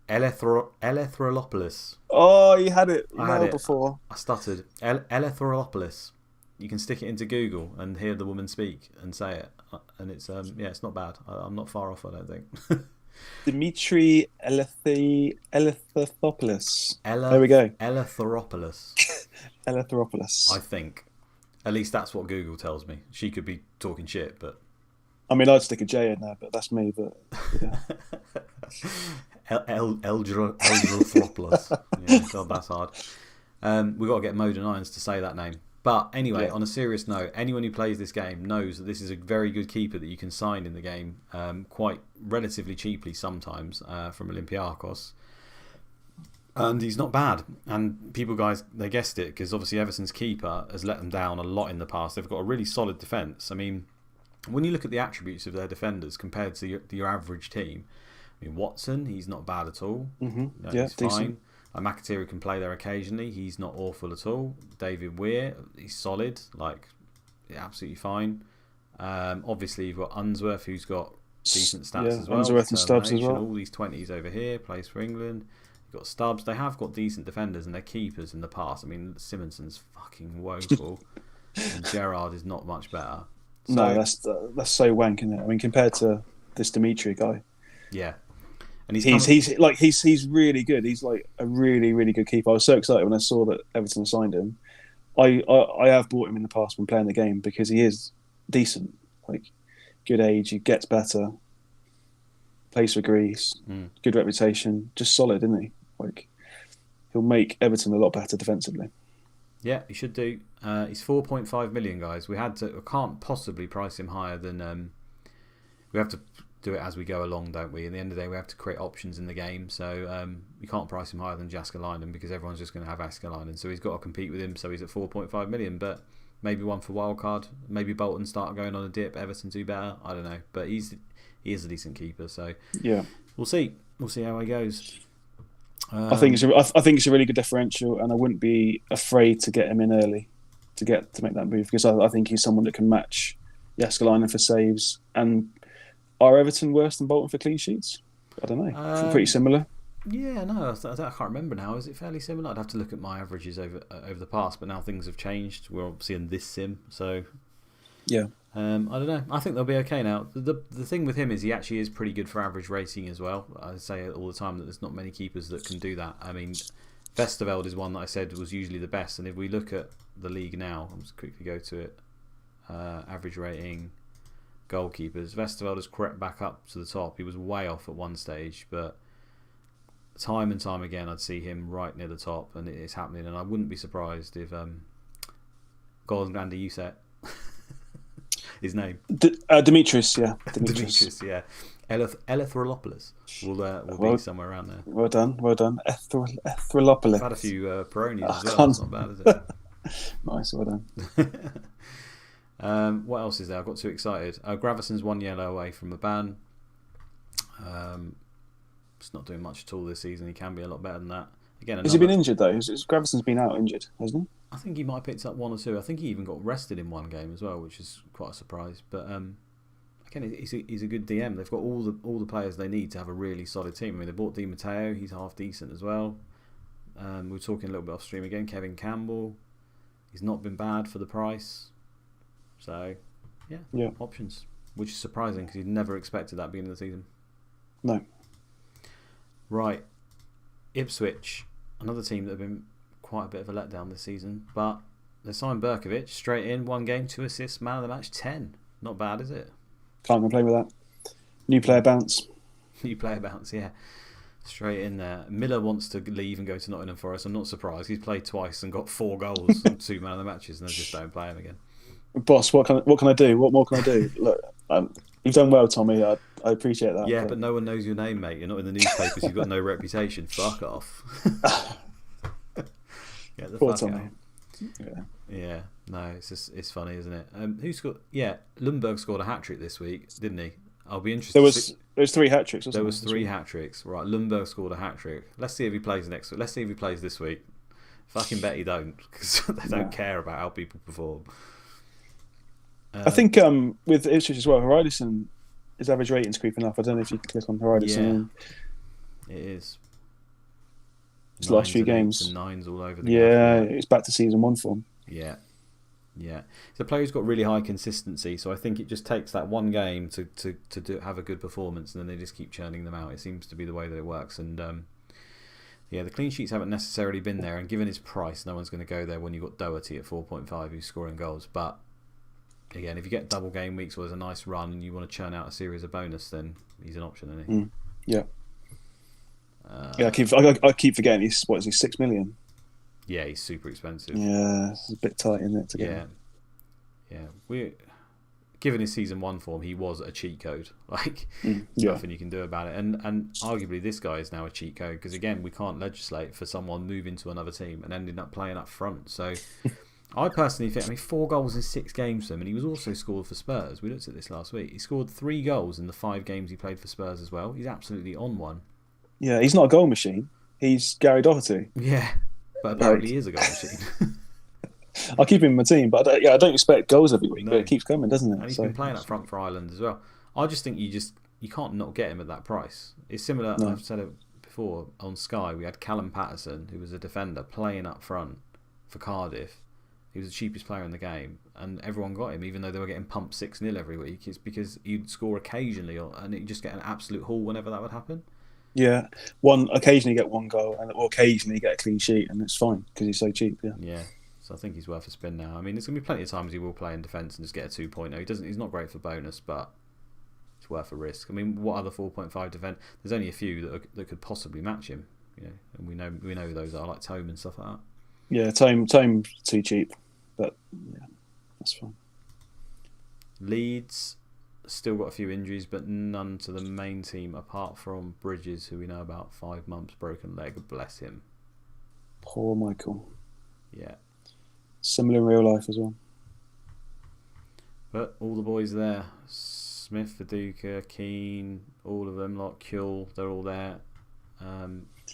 Speaker 1: Erythrolopoulos.
Speaker 2: Oh, you had it before.
Speaker 1: I stuttered. Erythrolopoulos. You can stick it into Google and hear the woman speak and say it, and it's it's not bad. I'm not far off, I don't think.
Speaker 2: Dimitri Erythrolopoulos. There we go.
Speaker 1: Erythropoulos.
Speaker 2: Erythropoulos.
Speaker 1: I think. At least that's what Google tells me. She could be talking shit, but
Speaker 2: I mean, I'd stick a J in there, but that's me. But yeah.
Speaker 1: Erythropoulos. Yeah, God, that's hard. We got to get Moden Irons to say that name. But anyway, on a serious note, anyone who plays this game knows that this is a very good keeper that you can sign in the game quite relatively cheaply sometimes from Olympiacos. And he's not bad. And people, guys, they guessed it because obviously Everton's keeper has let them down a lot in the past. They've got a really solid defence. I mean, when you look at the attributes of their defenders compared to your average team, I mean, Watson, he's not bad at all.
Speaker 2: Mm-hmm.
Speaker 1: He's fine. McAteer can play there occasionally. He's not awful at all. David Weir, he's solid. Absolutely fine. Obviously, you've got Unsworth, who's got decent stats as well.
Speaker 2: Unsworth and Stubbs as well.
Speaker 1: All these 20s over here, plays for England. You've got Stubbs. They have got decent defenders and they're keepers in the past. I mean, Simonson's fucking woeful. And Gerrard is not much better. So,
Speaker 2: no, that's so wank, isn't it? I mean, compared to this Dimitri guy.
Speaker 1: Yeah. And he's really good. He's like a really, really good keeper. I was so excited when I saw that Everton signed him. I have bought him in the past when playing the game because he is decent. Good age, he gets better. Plays for Greece, good reputation, just solid, isn't he? He'll make Everton a lot better defensively. Yeah, he should do. He's 4.5 million, guys. We can't possibly price him higher than. We have to do it as we go along, don't we? At the end of the day, we have to create options in the game. So you can't price him higher than Jääskeläinen because everyone's just going to have Jääskeläinen. So he's got to compete with him. So he's at 4.5 million. But maybe one for wildcard. Maybe Bolton start going on a dip. Everton do better. I don't know. But he is a decent keeper. So
Speaker 2: yeah,
Speaker 1: we'll see. We'll see how he goes.
Speaker 2: I think it's a really good differential, and I wouldn't be afraid to get him in early to make that move because I think he's someone that can match Jääskeläinen for saves. And are Everton worse than Bolton for clean sheets? I don't know. Pretty similar.
Speaker 1: Yeah, no, I can't remember now. Is it fairly similar? I'd have to look at my averages over the past, but now things have changed. We're obviously in this sim, so
Speaker 2: yeah.
Speaker 1: I don't know. I think they'll be okay now. The thing with him is he actually is pretty good for average rating as well. I say it all the time that there's not many keepers that can do that. I mean, Vesterveld is one that I said was usually the best, and if we look at the league now, I'll just quickly go to it. Average rating. Goalkeepers. Vesterveld has crept back up to the top. He was way off at one stage, but time and time again I'd see him right near the top, and it's happening. And I wouldn't be surprised if Gordon Andy Uset, his name,
Speaker 2: Dimitris, yeah,
Speaker 1: Dimitris, yeah, Erythrolopoulos will be somewhere around there.
Speaker 2: Well done, Erythrolopoulos.
Speaker 1: I've had a few Peronis as well. That's not bad, is it?
Speaker 2: Nice, well done.
Speaker 1: What else is there? I got too excited. Graveson's 1 yellow away from a ban. He's not doing much at all this season. He can be a lot better than that. Again,
Speaker 2: has he been injured though? Graveson's been out injured, hasn't he?
Speaker 1: I think he might have picked up 1 or 2. I think he even got rested in one game as well, which is quite a surprise. But again, he's a good DM. They've got all the players they need to have a really solid team. I mean, they bought Di Matteo. He's half decent as well. We were talking a little bit off stream again. Kevin Campbell. He's not been bad for the price. So, yeah, options. Which is surprising because you'd never expected that at the beginning of the season.
Speaker 2: No.
Speaker 1: Right. Ipswich, another team that have been quite a bit of a letdown this season. But they signed Berkovic straight in, 1 game, 2 assists, man of the match, 10. Not bad, is it?
Speaker 2: Can't complain with that. New player bounce.
Speaker 1: New player bounce, yeah. Straight in there. Miller wants to leave and go to Nottingham Forest. I'm not surprised. He's played twice and got 4 goals and 2 man of the matches, and they just don't play him again.
Speaker 2: Boss, what can I do? What more can I do? Look, you've done well, Tommy. I appreciate that.
Speaker 1: Yeah, but no one knows your name, mate. You're not in the newspapers. You've got no reputation. Fuck off. Get the
Speaker 2: Poor
Speaker 1: fuck
Speaker 2: Tommy.
Speaker 1: out. Yeah. No, it's funny, isn't it? Who scored? Yeah, Lundberg scored a hat trick this week, didn't he? I'll be interested.
Speaker 2: There was 3 hat tricks.
Speaker 1: There was 3 hat tricks. Right, Lundberg scored a hat trick. Let's see if he plays next week. Let's see if he plays this week. Fucking bet he don't, because they don't care about how people perform.
Speaker 2: I think with Ipswich as well, Haridason, his average rating's creeping up. I don't know if you can click on Haridason.
Speaker 1: Yeah, it is.
Speaker 2: His last few games.
Speaker 1: And 9s all over the
Speaker 2: graph. It's back to season 1 form.
Speaker 1: Yeah. It's a player who's got really high consistency, so I think it just takes that one game to have a good performance, and then they just keep churning them out. It seems to be the way that it works. And the clean sheets haven't necessarily been there, and given his price, no one's going to go there when you've got Doherty at 4.5 who's scoring goals. But again, if you get double game weeks or there's a nice run and you want to churn out a series of bonus, then he's an option, isn't he?
Speaker 2: Yeah. I keep forgetting he 6 million.
Speaker 1: Yeah, he's super expensive.
Speaker 2: Yeah, it's a bit tight, isn't it? To get him?
Speaker 1: We given his season 1 form, he was a cheat code. Like, there's nothing you can do about it. And arguably, this guy is now a cheat code because again, we can't legislate for someone moving to another team and ending up playing up front. So, I personally think, 4 goals in 6 games for him, and he was also scored for Spurs. We looked at this last week. He scored 3 goals in the 5 games he played for Spurs as well. He's absolutely on one.
Speaker 2: Yeah, he's not a goal machine. He's Gary Doherty.
Speaker 1: Yeah, but apparently he is a goal machine.
Speaker 2: I'll keep him in my team, but I don't expect goals every week. No. But it keeps coming, doesn't it?
Speaker 1: And he's been playing up front for Ireland as well. I just think you can't not get him at that price. It's similar. No. I've said it before on Sky. We had Callum Patterson, who was a defender, playing up front for Cardiff. He was the cheapest player in the game, and everyone got him, even though they were getting pumped 6-0 every week. It's because he'd score occasionally, and he'd just get an absolute haul whenever that would happen.
Speaker 2: Yeah, occasionally get 1 goal, or occasionally get a clean sheet, and it's fine because he's so cheap.
Speaker 1: Yeah. So I think he's worth a spin now. There's going to be plenty of times he will play in defence and just get a 2.0. He's not great for bonus, but it's worth a risk. What other 4.5 defence? There's only a few that could possibly match him. And we know those are like Tome and stuff like that.
Speaker 2: Yeah, Tome's too cheap, but yeah, that's fine.
Speaker 1: Leeds still got a few injuries, but none to the main team apart from Bridges, who we know about 5 months broken leg. Bless him.
Speaker 2: Poor Michael.
Speaker 1: Yeah.
Speaker 2: Similar in real life as well.
Speaker 1: But all the boys there. Smith, Viduka, Keane, all of them, like Kuhl, they're all there.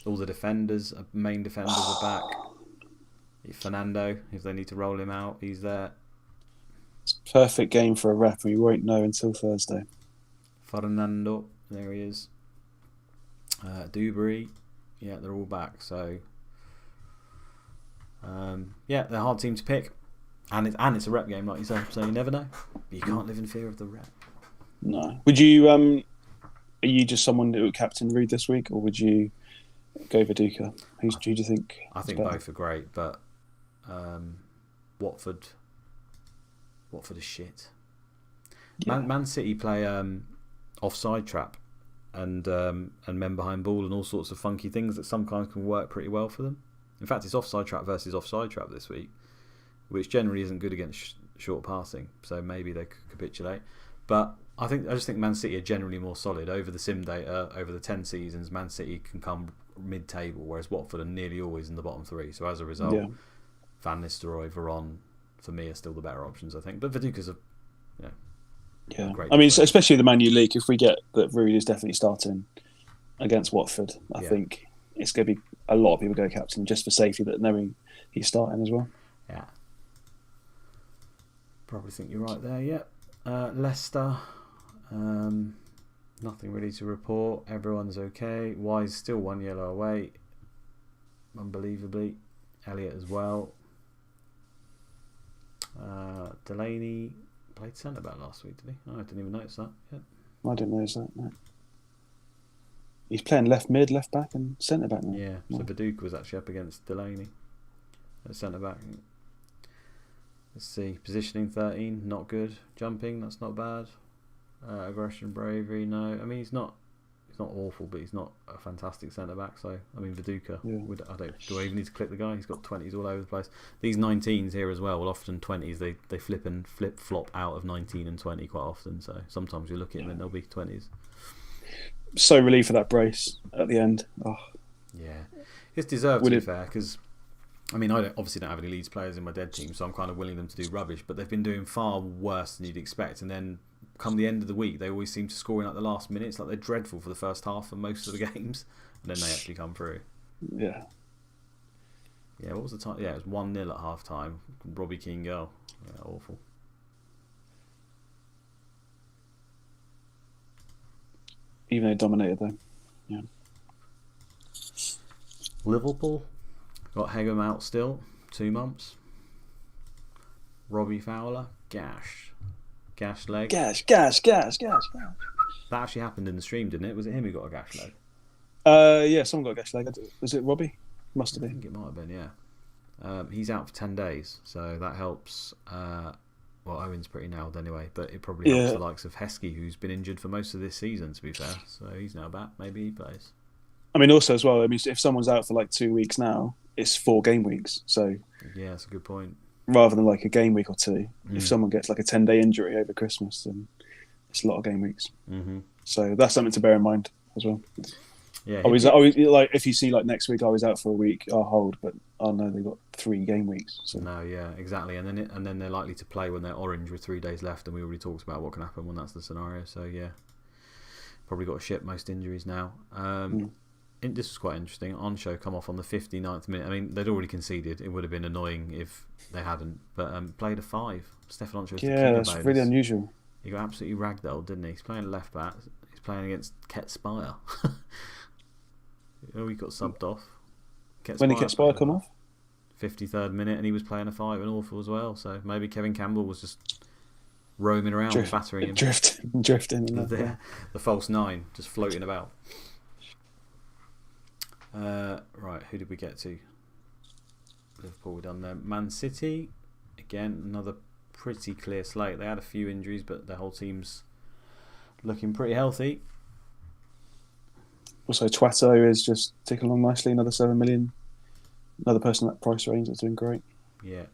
Speaker 1: All the defenders, main defenders are back. Fernando, if they need to roll him out, he's there.
Speaker 2: It's a perfect game for a rep, and we won't know until Thursday.
Speaker 1: Fernando, there he is. Dewberry, yeah, they're all back, so... they're a hard team to pick, and it's a rep game, like you say, so you never know. But you can't live in fear of the rep.
Speaker 2: No. Would you? Are you just someone that would captain Reed this week, or would you go Viduka? Who do you think?
Speaker 1: I think both are great, but Watford is shit. Yeah. Man City play offside trap and men behind ball and all sorts of funky things that sometimes can work pretty well for them. In fact, it's offside trap versus offside trap this week, which generally isn't good against short passing. So maybe they could capitulate. But I just think Man City are generally more solid. Over the sim data, over the 10 seasons, Man City can come mid-table, whereas Watford are nearly always in the bottom 3. So as a result, Van Nistelrooy, Veron, for me, are still the better options, I think. But Viduka's a great.
Speaker 2: Especially the Man U League. If we get that Rude is definitely starting against Watford, I think it's going to be a lot of people go captain just for safety, that knowing he's starting as well.
Speaker 1: Yeah. Probably think you're right there, yeah. Leicester, nothing really to report. Everyone's okay. Wise still 1 yellow away, unbelievably. Elliott as well. Delaney played centre back last week, did he? Oh, I didn't even notice that. Yeah.
Speaker 2: I didn't notice that. No. He's playing left mid, left back, and centre back now.
Speaker 1: Yeah, so Viduka was actually up against Delaney at centre back. Let's see, positioning 13, not good. Jumping, that's not bad. Aggression, bravery, no. He's not awful, but he's not a fantastic centre back. So Viduka, do I even need to click the guy? He's got 20s all over the place. These 19s here as well, often 20s. They flip flop out of 19 and 20 quite often. So sometimes you look at them and they'll be 20s.
Speaker 2: So relieved for that brace at the end. Oh.
Speaker 1: Yeah, it's deserved to be fair, because I obviously don't have any Leeds players in my dead team, so I'm kind of willing them to do rubbish. But they've been doing far worse than you'd expect, and then come the end of the week, they always seem to score in the last minute. It's like they're dreadful for the first half of most of the games, and then they actually come through.
Speaker 2: Yeah.
Speaker 1: Yeah. What was the time? Yeah, it was 1-0 at half time. Robbie Keane goal. Yeah, awful.
Speaker 2: Even they dominated though. Yeah.
Speaker 1: Liverpool got Hegem out still, 2 months. Robbie Fowler, gash leg.
Speaker 2: Gash.
Speaker 1: That actually happened in the stream, didn't it? Was it him who got a gash leg?
Speaker 2: Yeah, someone got a gash leg. Was it Robbie? Must have been.
Speaker 1: I think it might have been. Yeah. He's out for 10 days, so that helps. Owen's pretty nailed anyway, but it probably helps the likes of Heskey, who's been injured for most of this season, to be fair. So he's now back. Maybe he plays.
Speaker 2: Also as well, if someone's out for like 2 weeks now, it's 4 game weeks. So
Speaker 1: Yeah, that's a good point.
Speaker 2: rather than like a game week or two, if
Speaker 1: Mm.
Speaker 2: someone gets like a 10-day injury over Christmas, then it's a lot of game weeks.
Speaker 1: Mm-hmm.
Speaker 2: So that's something to bear in mind as well.
Speaker 1: Yeah,
Speaker 2: Always like if you see like next week I was out for a week, I'll hold, but oh no, they've got 3 game weeks. So.
Speaker 1: No, yeah, exactly, and then they're likely to play when they're orange with 3 days left, and we already talked about what can happen when that's the scenario. So yeah, probably got to ship most injuries now. This was quite interesting. On-show come off on the 59th minute. I mean, they'd already conceded. It would have been annoying if they hadn't, but played a 5. Stefan Oncho's the king of
Speaker 2: that's
Speaker 1: bonus.
Speaker 2: really unusual.
Speaker 1: He got absolutely ragdolled, didn't he? He's playing left back. He's playing against Ket Spire. He got subbed off.
Speaker 2: When did Ket Spire come off?
Speaker 1: 53rd minute, and he was playing a 5 and awful as well. So maybe Kevin Campbell was just roaming around, battering him.
Speaker 2: Drifting.
Speaker 1: The false 9, just floating about. Right, who did we get to? Liverpool done there. Man City, again, another pretty clear slate. They had a few injuries, but their whole team's looking pretty healthy.
Speaker 2: Also, Twato is just ticking along nicely. Another 7 million. Another person in that price range that's doing great.
Speaker 1: Yeah.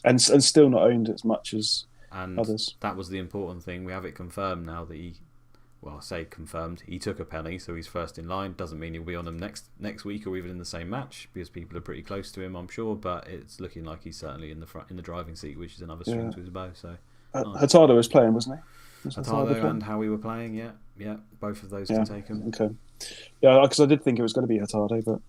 Speaker 2: And still not owned as much as others.
Speaker 1: That was the important thing. We have it confirmed now that I say confirmed. He took a penny, so he's first in line. Doesn't mean he'll be on them next week or even in the same match, because people are pretty close to him, I'm sure. But it's looking like he's certainly in the driving seat, which is another string to his bow. So
Speaker 2: Hurtado was playing, wasn't he?
Speaker 1: Hurtado and how we were playing, yeah, both of those can take him.
Speaker 2: Okay, yeah, because I did think it was going to be Hurtado, but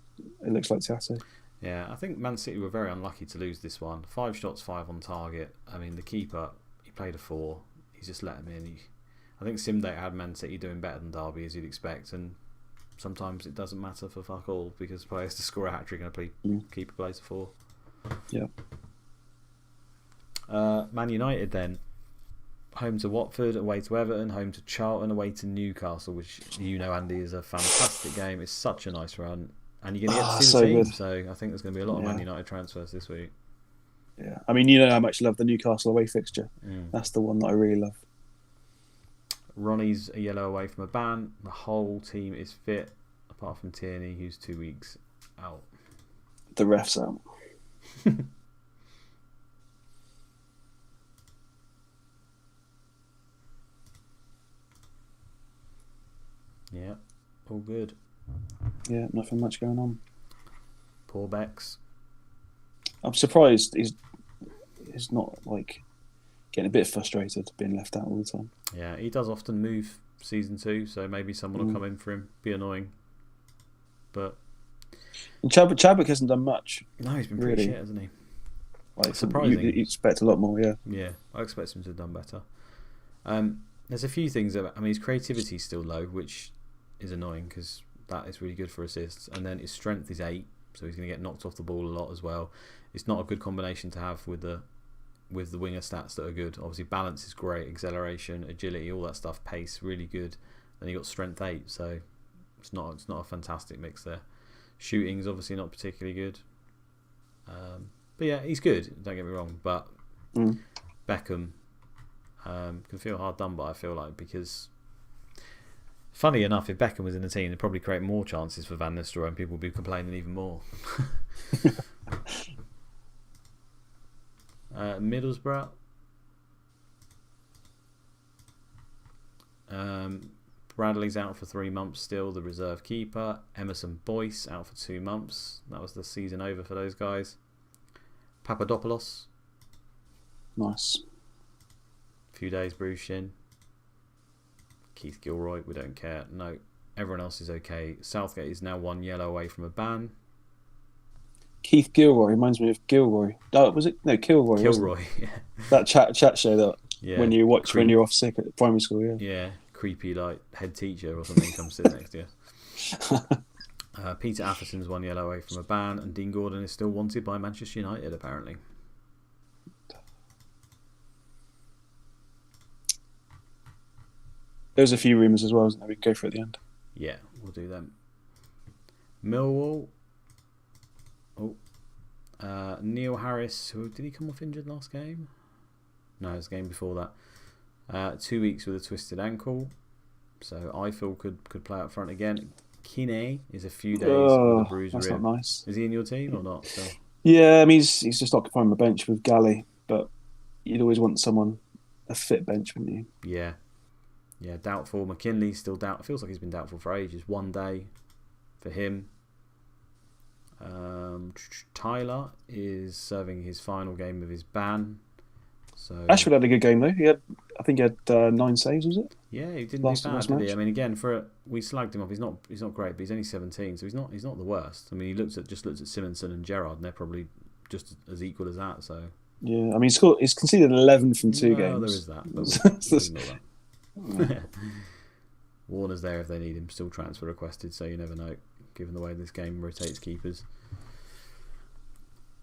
Speaker 2: it looks like Tiato.
Speaker 1: Yeah, I think Man City were very unlucky to lose this one. 5 shots, 5 on target. I mean, the keeper, he played a 4. He just let him in. I think Simdate had Man City doing better than Derby, as you'd expect, and sometimes it doesn't matter for fuck all, because players to score a hat-trick and a keeper plays a 4.
Speaker 2: Yeah.
Speaker 1: Man United then. Home to Watford, away to Everton, home to Charlton, away to Newcastle, which Andy, is a fantastic game. It's such a nice run. And you're going to get to see the team, so I think there's going to be a lot of Man United transfers this week.
Speaker 2: Yeah, I mean, you know how much I love the Newcastle away fixture. That's the one that I really love.
Speaker 1: Ronnie's a yellow away from a ban. The whole team is fit, apart from Tierney, who's 2 weeks out.
Speaker 2: The ref's out.
Speaker 1: Yeah, all good.
Speaker 2: Yeah, nothing much going on.
Speaker 1: Poor Bex.
Speaker 2: I'm surprised he's not like getting a bit frustrated being left out all the time.
Speaker 1: Yeah, he does often move season 2, so maybe someone will come in for him. Be annoying, but
Speaker 2: and Chadwick hasn't done much.
Speaker 1: No, he's been pretty shit, hasn't he?
Speaker 2: Like,
Speaker 1: surprising.
Speaker 2: You expect a lot more, yeah.
Speaker 1: Yeah, I expect him to have done better. There's a few things I mean, his creativity is still low, which is annoying because that is really good for assists, and then his strength is 8, so he's going to get knocked off the ball a lot as well. It's not a good combination to have with the winger stats that are good. Obviously, balance is great, acceleration, agility, all that stuff, pace, really good. Then you got strength 8, so it's not a fantastic mix there. Shooting's obviously not particularly good, but yeah, he's good. Don't get me wrong, but Beckham can feel hard done by, I feel like, because funny enough, if Beckham was in the team, it'd probably create more chances for Van Nistelrooy, and people would be complaining even more. Middlesbrough. Bradley's out for 3 months still, the reserve keeper. Emerson Boyce out for 2 months. That was the season over for those guys. Papadopoulos.
Speaker 2: Nice.
Speaker 1: Few days bruised shin. Keith Gilroy, we don't care. No, everyone else is okay. Southgate is now 1 yellow away from a ban.
Speaker 2: Keith Gilroy reminds me of Gilroy. Oh, was it? No, Kilroy.
Speaker 1: Kilroy, yeah.
Speaker 2: That chat show that when you watch when you're off sick at primary school, yeah.
Speaker 1: Yeah, creepy like head teacher or something comes sit next to you. Peter Atterson's 1 yellow away from a ban, and Dean Gordon is still wanted by Manchester United apparently.
Speaker 2: There was a few rumours as well, wasn't there? We can go for it at the end.
Speaker 1: Yeah, we'll do them. Millwall. Neil Harris, did he come off injured last game? No, it was the game before that. 2 weeks with a twisted ankle. So Eiffel could play up front again. Kine is a few days with a bruised
Speaker 2: that's
Speaker 1: rib.
Speaker 2: not nice.
Speaker 1: Is he in your team or not? So.
Speaker 2: Yeah, I mean, he's just occupying the bench with Galley, but you'd always want someone a fit bench, wouldn't you?
Speaker 1: Yeah. Yeah, doubtful. McKinley's still doubtful. Feels like he's been doubtful for ages. 1 day for him. Tyler is serving his final game of his ban. So
Speaker 2: Ashford had a good game though. I think he had 9 saves, was it?
Speaker 1: yeah, he didn't
Speaker 2: Last
Speaker 1: do bad, did he?
Speaker 2: match.
Speaker 1: I mean, again, we slagged him off. He's not great, but he's only 17, so he's not the worst. I mean, he looked at Simonson and Gerrard, and they're probably just as equal as that. So
Speaker 2: yeah, I mean, he's conceded 11 from 2 games.
Speaker 1: There is that. But we'll ignore that. Warner's there if they need him. Still transfer requested, so you never know. Given the way this game rotates keepers.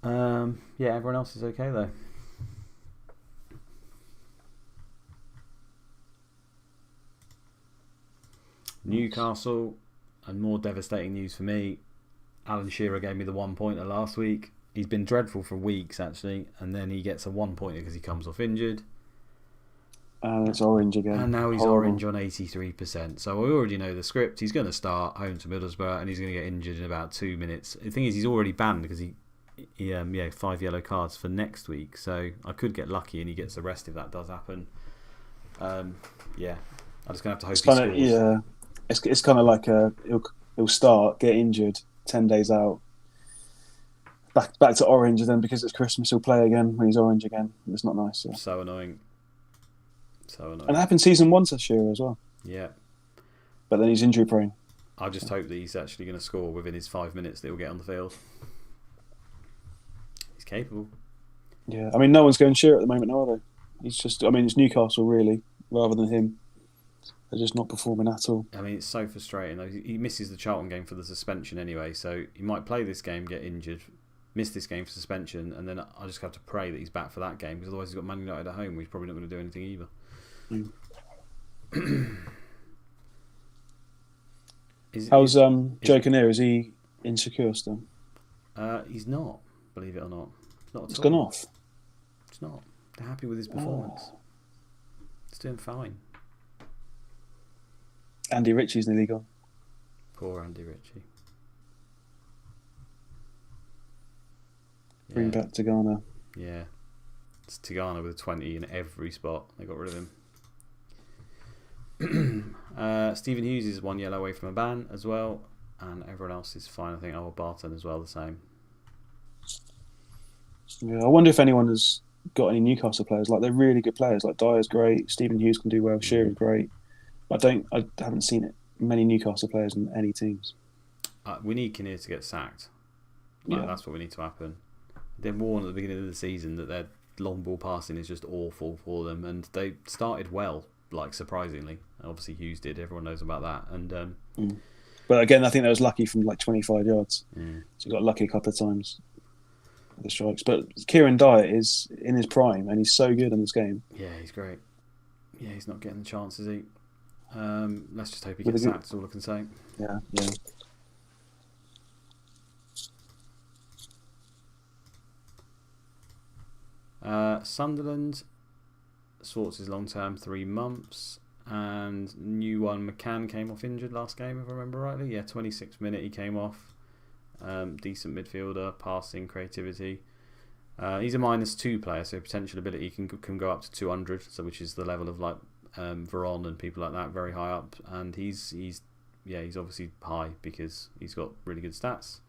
Speaker 1: Yeah, everyone else is okay though. Newcastle, and more devastating news for me. Alan Shearer gave me the 1-pointer last week. He's been dreadful for weeks actually, and then he gets a 1-pointer because he comes off injured.
Speaker 2: And it's orange again.
Speaker 1: And now he's
Speaker 2: Horrible.
Speaker 1: orange on 83%. So we already know the script. He's going to start home to Middlesbrough and he's going to get injured in about 2 minutes. The thing is, he's already banned because he 5 yellow cards for next week. So I could get lucky and he gets the rest if that does happen. Yeah, I'm just going to have to hope he scores.
Speaker 2: Yeah, it's kind of like he'll start, get injured, 10 days out, back to orange, and then because it's Christmas, he'll play again when he's orange again. It's not nice. Yeah.
Speaker 1: So annoying.
Speaker 2: And it happened season 1 to Shearer as well.
Speaker 1: Yeah.
Speaker 2: But then he's injury prone.
Speaker 1: I just hope that he's actually going to score within his 5 minutes that he'll get on the field. He's capable.
Speaker 2: Yeah, I mean, no one's going Shearer at the moment, are they? He's just, I mean, it's Newcastle really, rather than him. They're just not performing at all.
Speaker 1: I mean, it's so frustrating though. He misses the Charlton game for the suspension anyway, so he might play this game, get injured, miss this game for suspension, and then I just have to pray that he's back for that game, because otherwise he's got Man United at home, which he's probably not going to do anything either.
Speaker 2: How's Joe Kinnear? Is he insecure still?
Speaker 1: He's not, believe it or not. It's not at
Speaker 2: It's
Speaker 1: all.
Speaker 2: gone off.
Speaker 1: It's not. They're happy with his performance. It's doing fine.
Speaker 2: Andy Ritchie's nearly gone.
Speaker 1: Poor Andy Ritchie.
Speaker 2: Bring back Tigana.
Speaker 1: Yeah. It's Tigana with a 20 in every spot. They got rid of him. Stephen Hughes is 1 yellow away from a ban as well, and everyone else is fine. I think Barton as well, the same.
Speaker 2: Yeah, I wonder if anyone has got any Newcastle players. Like, they're really good players. Like, Dyer's great, Stephen Hughes can do well, Shearer's great. I haven't seen it many Newcastle players in any teams.
Speaker 1: We need Kinnear to get sacked. That's what we need to happen. They've warned at the beginning of the season that their long ball passing is just awful for them, and they started well, like surprisingly. Obviously Hughes did, everyone knows about that. And
Speaker 2: But again, I think that was lucky from like 25 yards. So he got lucky a couple of times with the strikes. But Kieran Dyer is in his prime, and he's so good in this game.
Speaker 1: Yeah, he's great. Yeah, he's not getting the chances. Let's just hope he gets sacked. That's all I can say.
Speaker 2: Yeah.
Speaker 1: Sunderland sorts his long term 3 months, and new one McCann came off injured last game, if I remember rightly. Yeah, 26th minute he came off. Decent midfielder, passing, creativity. He's a -2 player, so potential ability can go up to 200, so which is the level of like Veron and people like that, very high up. And he's obviously high because he's got really good stats.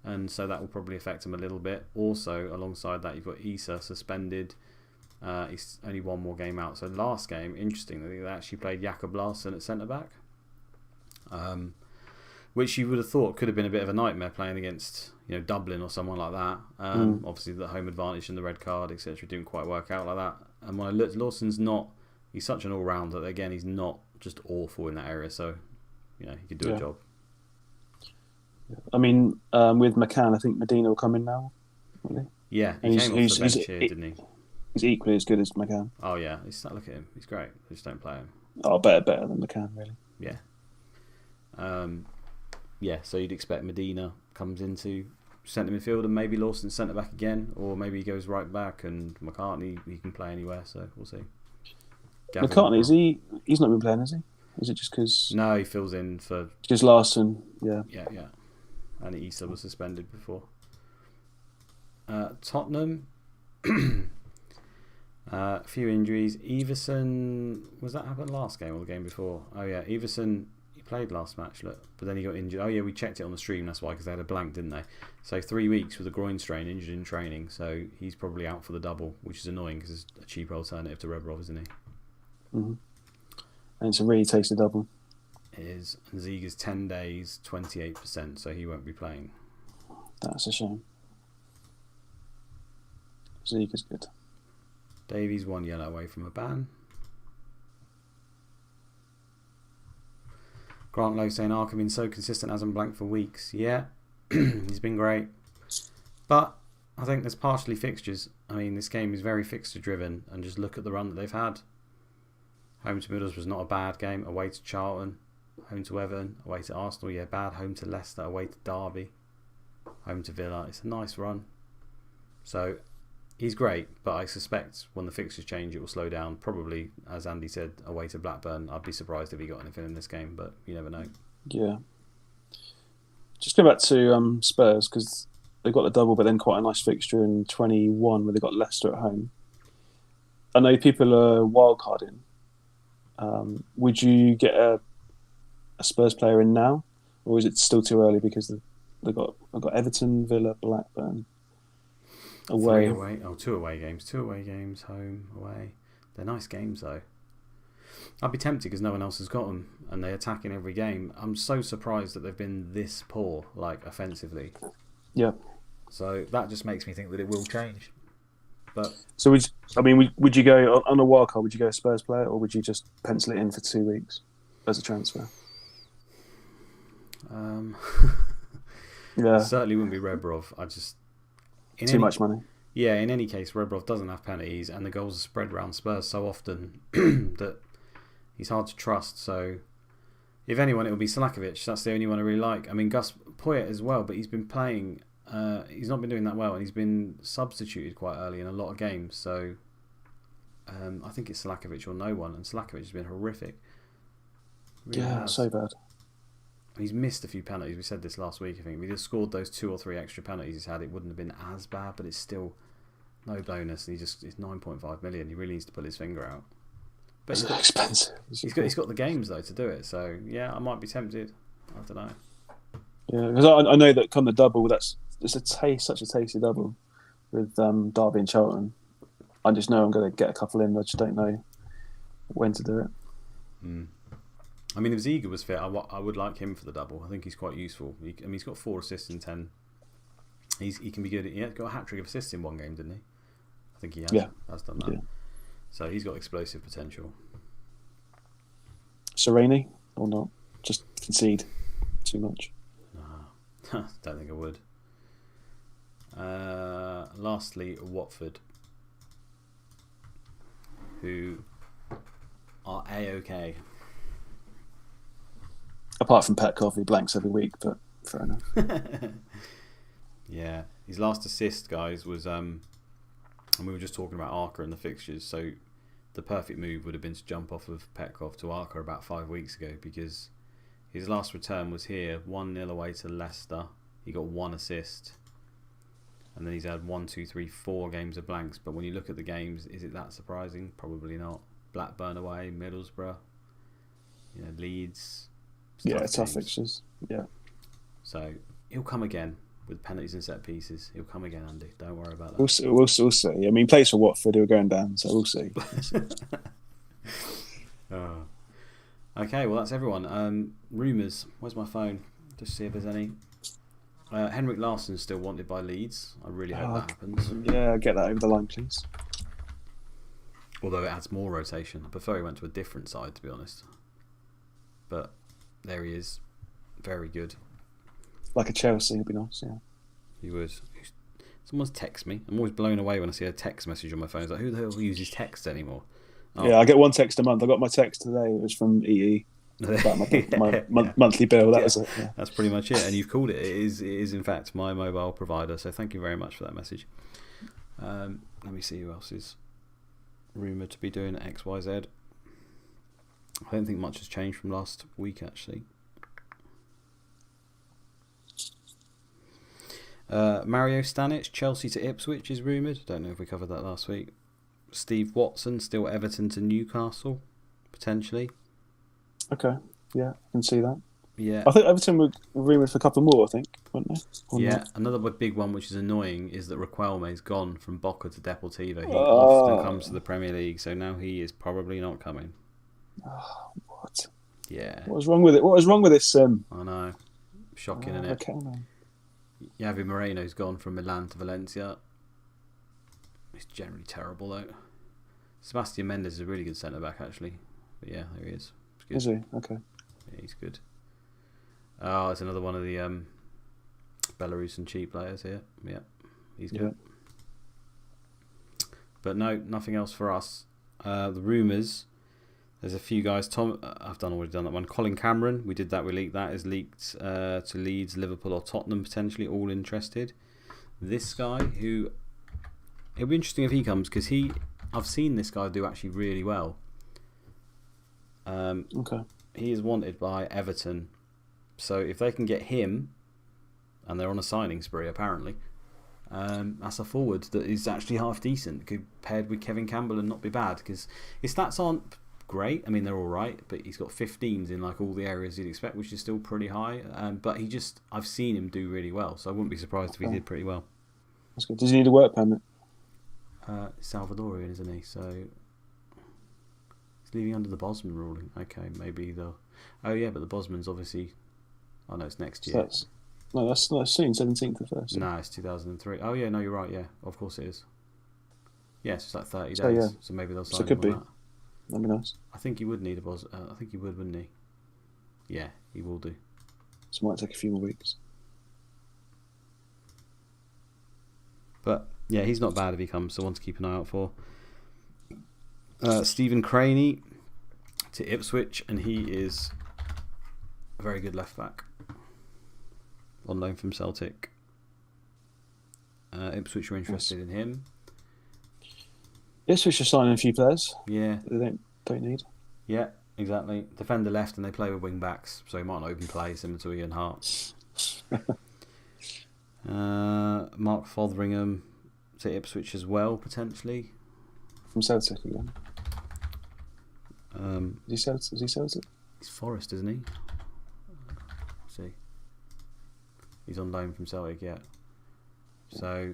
Speaker 1: And so that will probably affect him a little bit. Also, alongside that, you've got Issa suspended. He's only 1 more game out. So last game, interestingly, they actually played Jakob Larsson at centre-back. Which you would have thought could have been a bit of a nightmare playing against Dublin or someone like that. Obviously, the home advantage and the red card, etc. didn't quite work out like that. And when I looked, Lawson's not... He's such an all-rounder that, again, he's not just awful in that area. So, he could do a job.
Speaker 2: I mean, with McCann, I think Medina will come in now. Really?
Speaker 1: Yeah, he came off the bench here, didn't he?
Speaker 2: He's equally as good as McCann.
Speaker 1: Oh yeah, look at him. He's great. They just don't play him.
Speaker 2: Oh, better than McCann, really.
Speaker 1: Yeah. So you'd expect Medina comes into centre midfield and maybe Lawson centre back again, or maybe he goes right back and McCartney he can play anywhere. So we'll see.
Speaker 2: McCartney, he's not been playing, has he? Is it just because
Speaker 1: No, he fills in for
Speaker 2: Larson? Yeah.
Speaker 1: Yeah. And Issa was suspended before. Tottenham, a few injuries. Everson, was that happened last game or the game before? Oh yeah, Everson, he played last match, look, but then he got injured. Oh yeah, we checked it on the stream, that's why, because they had a blank, didn't they? So 3 weeks with a groin strain, injured in training, so he's probably out for the double, which is annoying because it's a cheaper alternative to Rebrov, isn't he?
Speaker 2: Mm-hmm. And it's a really tasty double.
Speaker 1: It is. And Ziga's 10 days, 28%, so he won't be playing.
Speaker 2: That's a shame. Ziga's good.
Speaker 1: Davies 1 yellow away from a ban. Grant Lowe saying Arkham been so consistent, hasn't blanked for weeks. Yeah, he's been great. But I think there's partially fixtures. I mean, this game is very fixture driven, and just look at the run that they've had. Home to Middlesbrough was not a bad game. Away to Charlton. Home to Everton. Away to Arsenal. Yeah, bad. Home to Leicester. Away to Derby. Home to Villa. It's a nice run. So he's great, but I suspect when the fixtures change, it will slow down. Probably, as Andy said, away to Blackburn. I'd be surprised if he got anything in this game, but you never know.
Speaker 2: Yeah. Just go back to Spurs, because they got the double, but then quite a nice fixture in 21 where they got Leicester at home. I know people are wildcarding. Would you get a Spurs player in now, or is it still too early because they've got Everton, Villa, Blackburn away?
Speaker 1: 3 away. Oh, 2 away games. 2 away games. Home, away. They're nice games though. I'd be tempted because no one else has got them, and they attack in every game. I'm so surprised that they've been this poor, like offensively.
Speaker 2: Yeah.
Speaker 1: So that just makes me think that it will change. But
Speaker 2: so would you go on a wildcard? Would you go a Spurs player, or would you just pencil it in for 2 weeks as a transfer? Yeah,
Speaker 1: certainly wouldn't be Rebrov.
Speaker 2: too much money.
Speaker 1: Yeah, in any case, Rebrov doesn't have penalties, and the goals are spread around Spurs so often that he's hard to trust. So, if anyone, it will be Slakovic. That's the only one I really like. I mean, Gus Poyet as well, but he's been playing. He's not been doing that well, and he's been substituted quite early in a lot of games. So, I think it's Slakovic or no one, and Slakovic has been horrific.
Speaker 2: Really has. So bad.
Speaker 1: He's missed a few penalties. We said this last week, I think. If he'd have scored those 2 or 3 extra penalties he's had, it wouldn't have been as bad, but it's still no bonus. And it's 9.5 million. He really needs to pull his finger out. But
Speaker 2: it's expensive.
Speaker 1: He's got the games, though, to do it. So, yeah, I might be tempted. I don't know.
Speaker 2: Yeah, because I know that kind of double, such a tasty double with Derby and Charlton. I just know I'm going to get a couple in. I just don't know when to do it.
Speaker 1: Mm. I mean, if Ziga was fit, I would like him for the double. I think he's quite useful. He's got 4 assists in 10. He can be good. He got a hat-trick of assists in 1 game, didn't he? I think he has.
Speaker 2: Yeah.
Speaker 1: Has done that.
Speaker 2: Yeah.
Speaker 1: So he's got explosive potential.
Speaker 2: Sereni or not? Just concede too much.
Speaker 1: No, don't think I would. Lastly, Watford, who are A-OK.
Speaker 2: Apart from Petkoff, he blanks every week, but fair enough.
Speaker 1: Yeah, his last assist, guys, was and we were just talking about Arca and the fixtures. So the perfect move would have been to jump off of Petkoff to Arca about 5 weeks ago, because his last return was here, 1-0 away to Leicester. He got 1 assist, and then he's had 4 games of blanks. But when you look at the games, is it that surprising? Probably not. Blackburn away, Middlesbrough, Leeds.
Speaker 2: Tough fixtures. Yeah.
Speaker 1: So he'll come again with penalties and set pieces. He'll come again, Andy. Don't worry about that.
Speaker 2: We'll see. I mean, he plays for Watford. He'll going down, so we'll see.
Speaker 1: Okay, well that's everyone. Rumours. Where's my phone? Just see if there's any. Henrik Larsson's still wanted by Leeds. I really hope that happens.
Speaker 2: Yeah, get that over the line, please.
Speaker 1: Although it adds more rotation. I prefer he went to a different side, to be honest. But there he is. Very good.
Speaker 2: Like a Chelsea, it'd be nice, yeah.
Speaker 1: He would. Someone's text me. I'm always blown away when I see a text message on my phone. It's like, who the hell uses text anymore? Oh.
Speaker 2: Yeah, I get 1 text a month. I got my text today. It was from EE. About my monthly bill. That was it. Yeah.
Speaker 1: That's pretty much it. And you've called it. It is in fact my mobile provider. So thank you very much for that message. Let me see who else is rumoured to be doing XYZ. I don't think much has changed from last week, actually. Mario Stanic, Chelsea to Ipswich is rumoured. Don't know if we covered that last week. Steve Watson, still Everton to Newcastle, potentially.
Speaker 2: Okay, yeah, I can see that.
Speaker 1: Yeah.
Speaker 2: I think Everton were rumoured for a couple more, I think, weren't they?
Speaker 1: Yeah, another big one which is annoying is that Riquelme's gone from Boca to Deportivo. He often comes to the Premier League, so now he is probably not coming.
Speaker 2: Oh, what?
Speaker 1: Yeah.
Speaker 2: What was wrong with it? What was wrong with this?
Speaker 1: I know. Shocking, isn't it?
Speaker 2: Riquelme.
Speaker 1: Javi Moreno's gone from Milan to Valencia. He's generally terrible, though. Sebastian Mendes is a really good centre-back, actually. But yeah, there he is.
Speaker 2: Is he? Okay.
Speaker 1: Yeah, he's good. Oh, it's another one of the Belarusian cheap players here. Yeah, he's good. Yeah. But no, nothing else for us. The rumours, there's a few guys. I've already done that one. Colin Cameron, we did that. We leaked that. Is leaked to Leeds, Liverpool, or Tottenham potentially. All interested. This guy, who it'll be interesting if he comes because I've seen this guy do actually really well.
Speaker 2: Okay.
Speaker 1: He is wanted by Everton. So if they can get him, and they're on a signing spree apparently, that's a forward that is actually half decent, paired with Kevin Campbell and not be bad, because his stats aren't great. I mean, they're all right, but he's got 15s in like all the areas you'd expect, which is still pretty high. But I've seen him do really well, so I wouldn't be surprised if he did pretty well.
Speaker 2: That's good. Does he need a work permit?
Speaker 1: Salvadorian, isn't he? So he's leaving under the Bosman ruling. Okay, maybe they'll. Oh yeah, but the Bosman's obviously. Oh no, it's next year.
Speaker 2: That's soon, 17th of 1st.
Speaker 1: No, it's 2003. Oh yeah, no, you're right. Yeah, of course it is. Yes, it's like 30 days.
Speaker 2: Yeah.
Speaker 1: So maybe they'll sign.
Speaker 2: So it could be.
Speaker 1: That.
Speaker 2: That'd be nice.
Speaker 1: I think he would need a Bos. I think he would, wouldn't he? Yeah, he will do.
Speaker 2: So it might take a few more weeks.
Speaker 1: But yeah, he's not bad if he comes. So one to keep an eye out for. Stephen Craney to Ipswich, and he is a very good left back. On loan from Celtic. Ipswich are interested in him.
Speaker 2: Ipswich are signing a few players.
Speaker 1: Yeah.
Speaker 2: They don't need.
Speaker 1: Yeah, exactly. Defender left, and they play with wing backs, so he might not even play, similar to Ian Hart. Mark Fotheringham to Ipswich as well, potentially.
Speaker 2: From Celtic again. Is he Celtic?
Speaker 1: He's Forest, isn't he? Let's see. He's on loan from Celtic, yeah. So,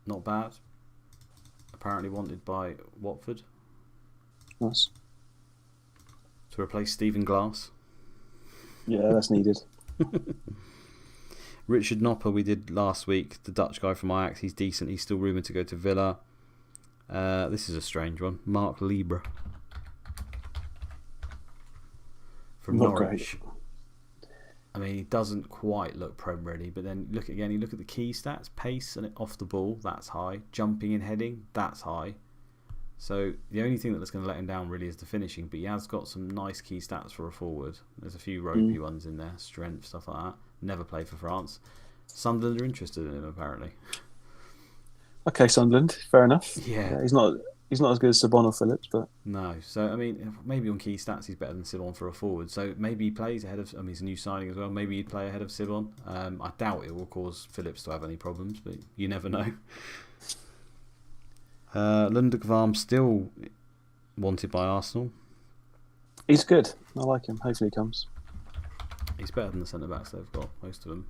Speaker 1: not bad. Apparently wanted by Watford.
Speaker 2: Nice.
Speaker 1: To replace Stephen Glass.
Speaker 2: Yeah, that's needed.
Speaker 1: Richard Nopper we did last week, the Dutch guy from Ajax. He's decent. He's still rumoured to go to Villa. This is a strange one. Mark Lieber. From
Speaker 2: Not
Speaker 1: Norwich.
Speaker 2: Great.
Speaker 1: I mean, he doesn't quite look Prem ready, but then you look at the key stats, pace and off the ball, that's high. Jumping and heading, that's high. So the only thing that's going to let him down really is the finishing, but he has got some nice key stats for a forward. There's a few ropey ones in there, strength, stuff like that. Never played for France. Sunderland are interested in him, apparently.
Speaker 2: Okay, Sunderland, fair enough.
Speaker 1: Yeah.
Speaker 2: He's not as good as Sabon or Phillips, but
Speaker 1: no. So I mean, maybe on key stats he's better than Sibon for a forward. So maybe he plays ahead of. I mean, he's a new signing as well. Maybe he'd play ahead of Sibon. I doubt it will cause Phillips to have any problems, but you never know. Lundekvam still wanted by Arsenal.
Speaker 2: He's good. I like him. Hopefully he comes.
Speaker 1: He's better than the centre backs they've got, most of them.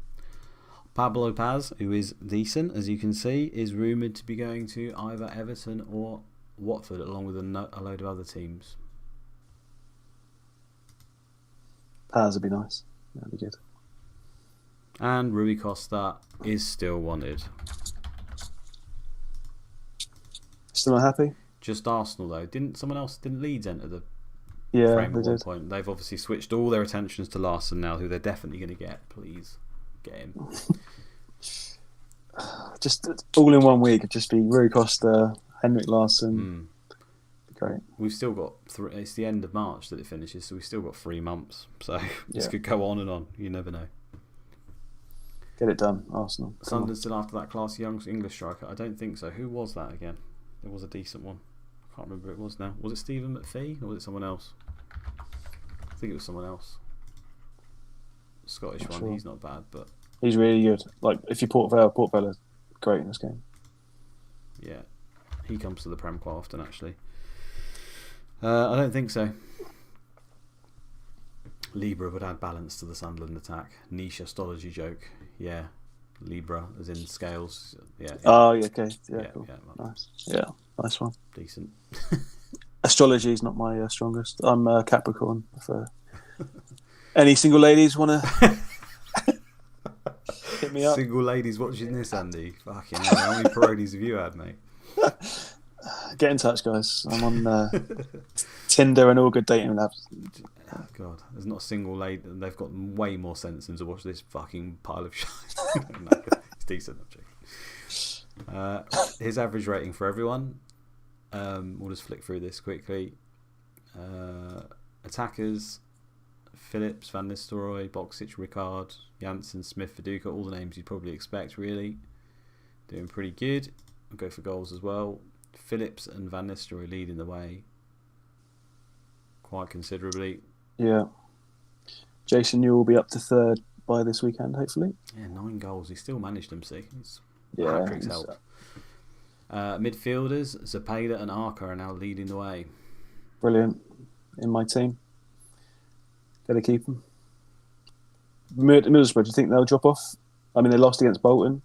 Speaker 1: Pablo Paz, who is decent, as you can see, is rumoured to be going to either Everton or Watford, along with a load of other teams.
Speaker 2: Paz would be nice. That'd be good.
Speaker 1: And Rui Costa is still wanted.
Speaker 2: Still not happy?
Speaker 1: Just Arsenal though. Didn't Leeds enter the
Speaker 2: frame
Speaker 1: at
Speaker 2: they
Speaker 1: one
Speaker 2: did.
Speaker 1: point? They've obviously switched all their attentions to Larson now, who they're definitely going to get. Please get him.
Speaker 2: Just all in 1 week. It'd just be Rui Costa, Henrik Larsson. Great.
Speaker 1: We've still got it's the end of March that it finishes, so we've still got 3 months. So this could go on and on. You never know.
Speaker 2: Get it done, Arsenal.
Speaker 1: Sunderland still after that classy young English striker? I don't think so. Who was that again? It was a decent one. I can't remember who it was now. Was it Stephen McPhee or was it someone else? think it was someone else. Scottish
Speaker 2: Not
Speaker 1: one.
Speaker 2: sure.
Speaker 1: He's not bad, but
Speaker 2: He's really good. Like if you Port Vale, great in this game.
Speaker 1: yeah, he comes to the Prem quite often actually. I don't think so. Libra would add balance to the Sunderland attack. Niche astrology joke. Yeah, Libra as in scales. Yeah.
Speaker 2: Oh, yeah, okay. Yeah,
Speaker 1: Yeah,
Speaker 2: cool.
Speaker 1: yeah,
Speaker 2: Nice. Yeah, nice one.
Speaker 1: decent.
Speaker 2: Astrology is not my strongest. I'm Capricorn. For any single ladies want to hit me up?
Speaker 1: Single ladies watching this, Andy. Fucking hell, how many parodies have you had, mate?
Speaker 2: Get in touch, guys. I'm on Tinder and all good dating apps.
Speaker 1: Oh, God, there's not a single lady. They've got way more sense than to watch this fucking pile of shit. No, it's decent. I'm joking. His average rating for everyone. We'll just flick through this quickly. Attackers: Phillips, Van Nistelrooy, Boksic, Ricard, Janssen, Smith, Viduka. All the names you'd probably expect, really. Doing pretty good. We'll go for goals as well. Phillips and Van Nistelrooy leading the way quite considerably.
Speaker 2: Yeah. Jason, you will be up to third by this weekend, hopefully.
Speaker 1: Yeah, 9 goals. He still managed them, see.
Speaker 2: Yeah.
Speaker 1: Hat-tricks help. Midfielders, Zepeda and Arca are now leading the way.
Speaker 2: Brilliant. In my team. Gotta keep them. Middlesbrough, do you think they'll drop off? I mean, they lost against Bolton.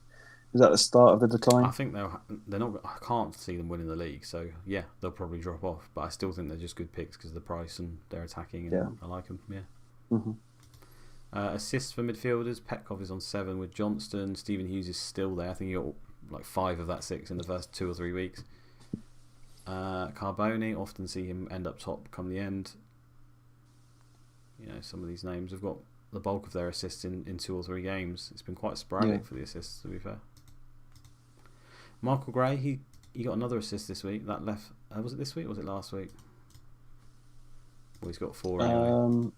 Speaker 2: Is that the start of the decline?
Speaker 1: I think they're not. I can't see them winning the league, so yeah, they'll probably drop off. But I still think they're just good picks because of the price and they're attacking, and
Speaker 2: Yeah.
Speaker 1: I like them. Yeah.
Speaker 2: Mm-hmm.
Speaker 1: Assists for midfielders: Petkov is on 7 with Johnston. Stephen Hughes is still there. I think he got like 5 of that 6 in the first 2 or 3 weeks. Carboni, often see him end up top come the end. You know, some of these names have got the bulk of their assists in 2 or 3 games. It's been quite sporadic for the assists, to be fair. Michael Gray, he got another assist this week. That left. Was it this week or was it last week? Well, he's got 4 anyway.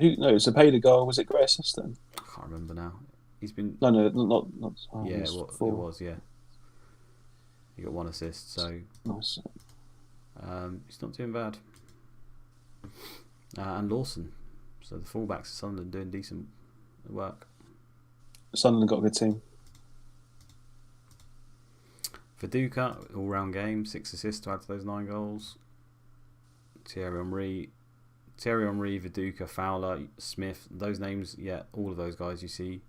Speaker 2: Zepeda goal. Was it Gray assist then?
Speaker 1: I can't remember now. He's been.
Speaker 2: No, not.
Speaker 1: Yeah, it was. Yeah, he got 1 assist, so
Speaker 2: nice.
Speaker 1: He's not doing bad. And Lawson, so the fullbacks of Sunderland doing decent work.
Speaker 2: Sunderland got a good team.
Speaker 1: Viduka, all-round game, 6 assists to add to those 9 goals. Thierry Henry, Viduka, Fowler, Smith, those names, yeah, all of those guys you see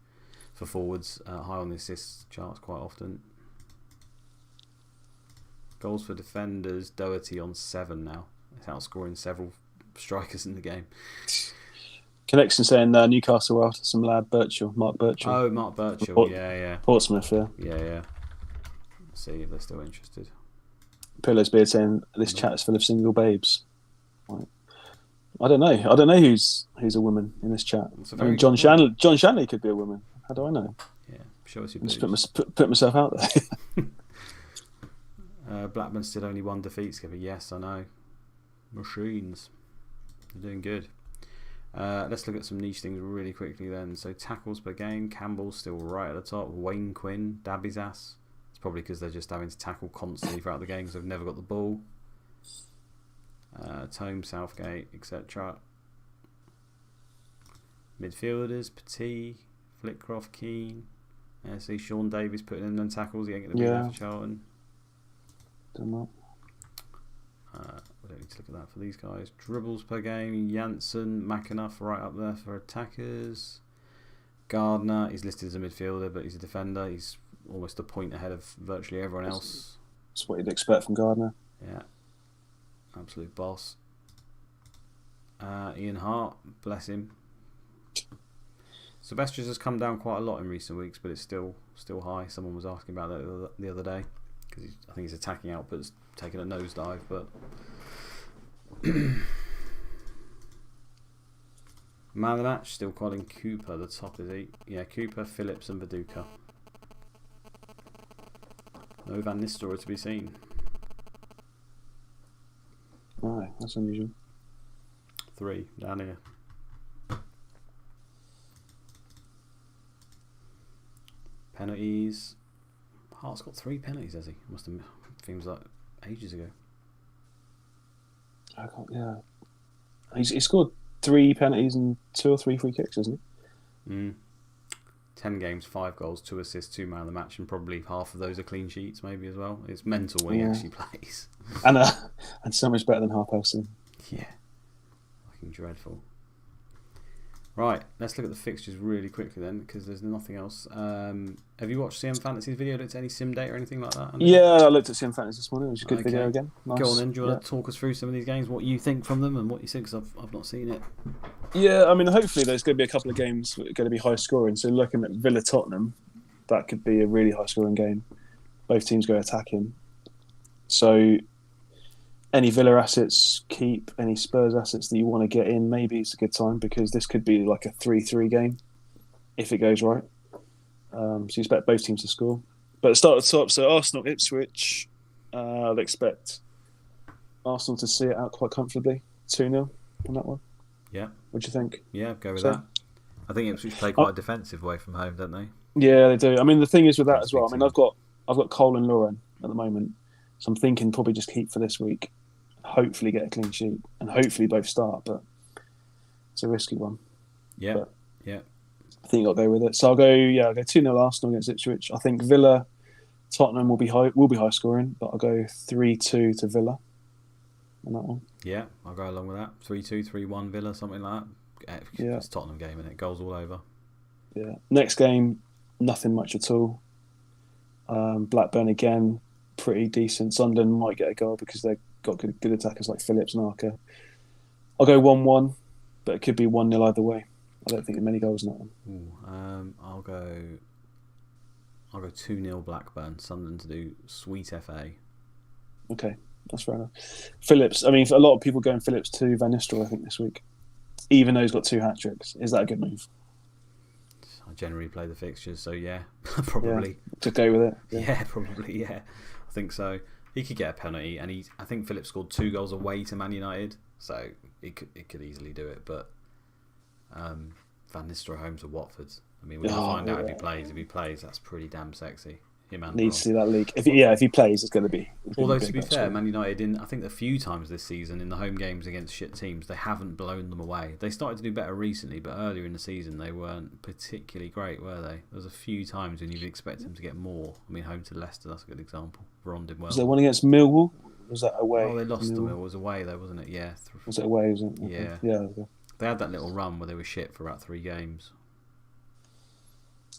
Speaker 1: for forwards, high on the assists charts quite often. Goals for defenders, Doherty on 7 now. He's outscoring several strikers in the game.
Speaker 2: Connection saying Newcastle were after some lad Mark Birchall.
Speaker 1: Oh, Mark Birchall, yeah.
Speaker 2: Portsmouth, yeah.
Speaker 1: Yeah. See if they're still interested.
Speaker 2: Pillow's Beard saying this chat is full of single babes. Right. I don't know who's a woman in this chat. I mean, John Shanley could be a woman. How do I know?
Speaker 1: Yeah, show us your
Speaker 2: just put myself out there.
Speaker 1: Blackburn still only 1 defeat, Skipper. Yes, I know. Machines. They're doing good. Let's look at some niche things really quickly then. So tackles per game, Campbell's still right at the top. Wayne Quinn, Dabby's ass. It's probably because they're just having to tackle constantly throughout the game because they've never got the ball. Tome, Southgate, etc. Midfielders, Petit, Flitcroft, Keane. See Sean Davies putting in them tackles. He ain't going to be there for Charlton.
Speaker 2: Don't know.
Speaker 1: We don't need to look at that for these guys. Dribbles per game, Janssen, McAnuff right up there for attackers. Gardner, he's listed as a midfielder, but he's a defender. He's almost a point ahead of virtually everyone else.
Speaker 2: That's what you'd expect from Gardner.
Speaker 1: Yeah, absolute boss. Ian Hart, bless him. Sebastian's has come down quite a lot in recent weeks, but it's still high. Someone was asking about that the other day because I think his attacking output's taken a nosedive, but man of the match still calling Cooper. The top is 8. Yeah, Cooper, Phillips, and Viduka. No Van Nistelrooy to be seen.
Speaker 2: Right, that's unusual.
Speaker 1: 3 down here. Penalties. Hart's got 3 penalties, has he? Must have seems like ages ago.
Speaker 2: He scored 3 penalties and 2 or 3 free kicks, isn't
Speaker 1: it? 10 games, 5 goals, 2 assists, 2 man of the match, and probably half of those are clean sheets, maybe as well. It's mental when he actually plays.
Speaker 2: And so much better than Harpelson.
Speaker 1: Yeah, fucking dreadful. Right, let's look at the fixtures really quickly then, because there's nothing else. Have you watched CM Fantasy's video? Looked at any sim data or anything like that?
Speaker 2: Yeah, I looked at CM Fantasy this morning. It was a good video again. Nice.
Speaker 1: Go on then. Do you want to talk us through some of these games? What you think from them and what you think? Because I've not seen it.
Speaker 2: Yeah, I mean, hopefully there's going to be a couple of games that are going to be high scoring. So looking at Villa Tottenham, that could be a really high scoring game. Both teams go attacking. So any Villa assets keep, any Spurs assets that you want to get in, maybe it's a good time because this could be like a 3-3 game if it goes right. So you expect both teams to score. But at start at the top, so Arsenal, Ipswich, I'd expect Arsenal to see it out quite comfortably. 2-0 on that one.
Speaker 1: Yeah.
Speaker 2: What do you think?
Speaker 1: Yeah, go with that. I think Ipswich play quite defensive away from home, don't they?
Speaker 2: Yeah, they do. I mean, the thing is with that as well. I mean, I've got Cole and Lauren at the moment, so I'm thinking probably just keep for this week. Hopefully get a clean sheet and hopefully both start, but it's a risky one.
Speaker 1: Yeah,
Speaker 2: but
Speaker 1: yeah.
Speaker 2: I think I'll go with it. So I'll go 2-0 Arsenal against Ipswich. I think Villa, Tottenham will be high scoring, but I'll go 3-2 to Villa on that one.
Speaker 1: Yeah, I'll go along with that. 3-2, 3-1 Villa, something like that.
Speaker 2: Yeah.
Speaker 1: It's Tottenham game, and it goes all over.
Speaker 2: Yeah. Next game, nothing much at all. Blackburn again, pretty decent. Sunderland might get a goal because they've got good attackers like Phillips and Arca. I'll go 1-1, but it could be 1-0 either way. I don't think there are many goals in that one.
Speaker 1: Ooh, I'll go 2-0 Blackburn. Sunderland to do sweet FA.
Speaker 2: Okay, that's fair enough. Phillips, I mean, a lot of people going Phillips to Van Nistelrooy, I think, this week. Even though he's got 2 hat-tricks. Is that a good move?
Speaker 1: I generally play the fixtures, so yeah, probably.
Speaker 2: Yeah, to go with it?
Speaker 1: Yeah, probably, yeah. I think so. He could get a penalty, and I think Phillips scored 2 goals away to Man United, so it could easily do it, but Van Nistelrooy home to Watford. I mean, we'll find out if he plays. If he plays, that's pretty damn sexy.
Speaker 2: Needs to see that league. If he plays, it's going to be.
Speaker 1: Although to be fair, Man United, I think a few times this season in the home games against shit teams, they haven't blown them away. They started to do better recently, but earlier in the season they weren't particularly great, were they? There was a few times when you'd expect them to get more. I mean, home to Leicester, that's a good example. Ron did well.
Speaker 2: Was there one against Millwall? Was that away?
Speaker 1: Oh, they lost to Millwall. It was away though, wasn't it? Yeah.
Speaker 2: Was it away? Was it?
Speaker 1: Yeah.
Speaker 2: Yeah.
Speaker 1: They had that little run where they were shit for about 3 games.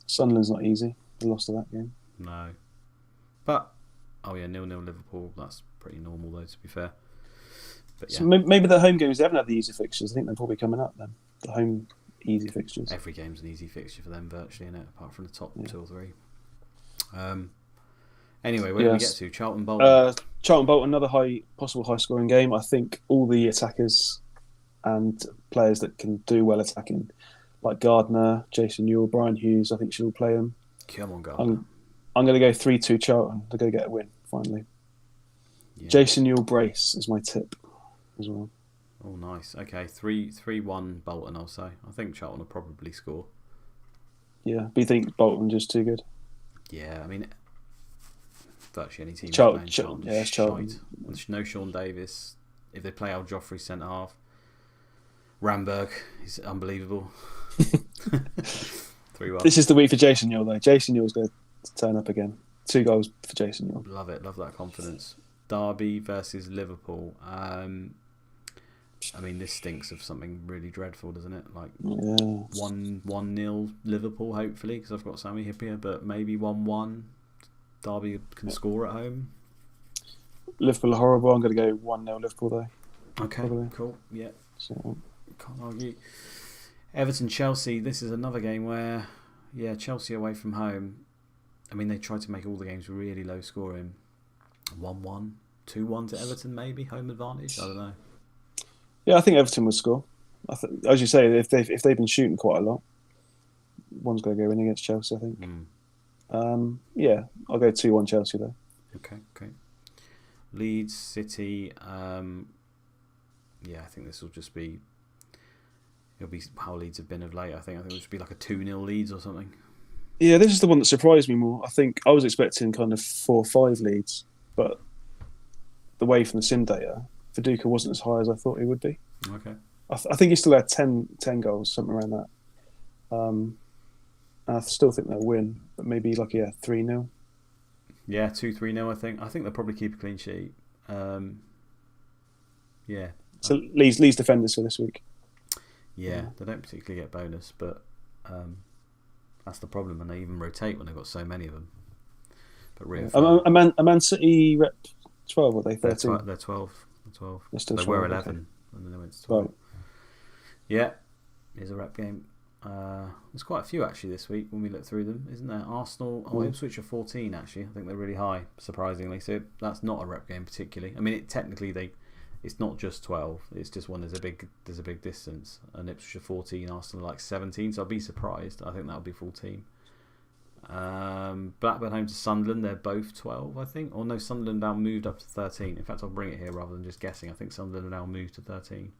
Speaker 2: Sunderland's not easy. They lost to that game.
Speaker 1: No. But, 0-0 Liverpool. That's pretty normal though, to be fair. But yeah.
Speaker 2: So maybe the home games, they haven't had the easy fixtures. I think they're probably coming up then. The home easy fixtures.
Speaker 1: Every game's an easy fixture for them virtually, isn't it? Apart from the top 2 or 3. Anyway, where do we get to? Charlton Bolton.
Speaker 2: Charlton Bolton, another possible high scoring game. I think all the attackers and players that can do well attacking, like Gardner, Jason Newell, Brian Hughes, I think should all play them.
Speaker 1: Come on, Gardner.
Speaker 2: I'm going to go 3-2 Charlton. They're going to get a win, finally. Yeah. Jason Newell brace is my tip as well.
Speaker 1: Oh, nice. Okay, 3-1 Bolton, I'll say. I think Charlton will probably score.
Speaker 2: Yeah, but you think Bolton just too good?
Speaker 1: Yeah, I mean, virtually any team
Speaker 2: Charlton.
Speaker 1: Yeah,
Speaker 2: it's Charlton.
Speaker 1: No Sean Davis. If they play Al Joffrey centre half. Ramberg is unbelievable. 3-1.
Speaker 2: This is the week for Jason Newell, though. Jason Newell's going to turn up again. 2 goals for Jason Newell.
Speaker 1: Love it. Love that confidence. Derby versus Liverpool. I mean, this stinks of something really dreadful, doesn't it? Like 1-0 Liverpool, hopefully, because I've got Sammy Hippier, but maybe 1-1. Derby can score at home.
Speaker 2: Liverpool are horrible. I'm going to go 1-0 Liverpool, though.
Speaker 1: Okay, probably. Cool. Yeah.
Speaker 2: So,
Speaker 1: can't argue. Everton Chelsea. This is another game where, Chelsea away from home. I mean, they tried to make all the games really low scoring. 1-1, 2-1 to Everton, maybe home advantage. I don't know.
Speaker 2: Yeah, I think Everton would score. As you say, if they've been shooting quite a lot, one's going to go in against Chelsea, I think. I'll go 2-1 Chelsea though.
Speaker 1: Okay. Leeds City. I think this will just be. It'll be how Leeds have been of late. I think it'll just be like a 2-0 Leeds or something.
Speaker 2: Yeah, this is the one that surprised me more. I think I was expecting kind of 4-5 Leeds, but the way from the sim data, Viduka wasn't as high as I thought he would be.
Speaker 1: Okay.
Speaker 2: I think he still had 10 goals, something around that. I still think they'll win, but maybe like 3-0.
Speaker 1: Yeah, 2-3-0. I think they'll probably keep a clean sheet. Yeah.
Speaker 2: So Lee's defenders for this week.
Speaker 1: Yeah, they don't particularly get bonus, but that's the problem, and they even rotate when they've got so many of them. But really,
Speaker 2: a Man City rep 12, were they 13?
Speaker 1: They're 12.
Speaker 2: They're still
Speaker 1: they
Speaker 2: 12,
Speaker 1: were 11,
Speaker 2: okay.
Speaker 1: and then they went to 12.
Speaker 2: Right.
Speaker 1: Yeah, here's a rep game. There's quite a few actually this week when we look through them, isn't there? Arsenal, Ipswich are 14 actually. I think they're really high, surprisingly. So that's not a rep game particularly. I mean, technically it's not just 12. It's just when there's a big distance. And Ipswich are 14, Arsenal are like 17. So I'll be surprised. I think that'll be full team. Blackburn home to Sunderland. They're both 12, I think. Or no, Sunderland now moved up to 13. In fact, I'll bring it here rather than just guessing. I think Sunderland now moved to 13.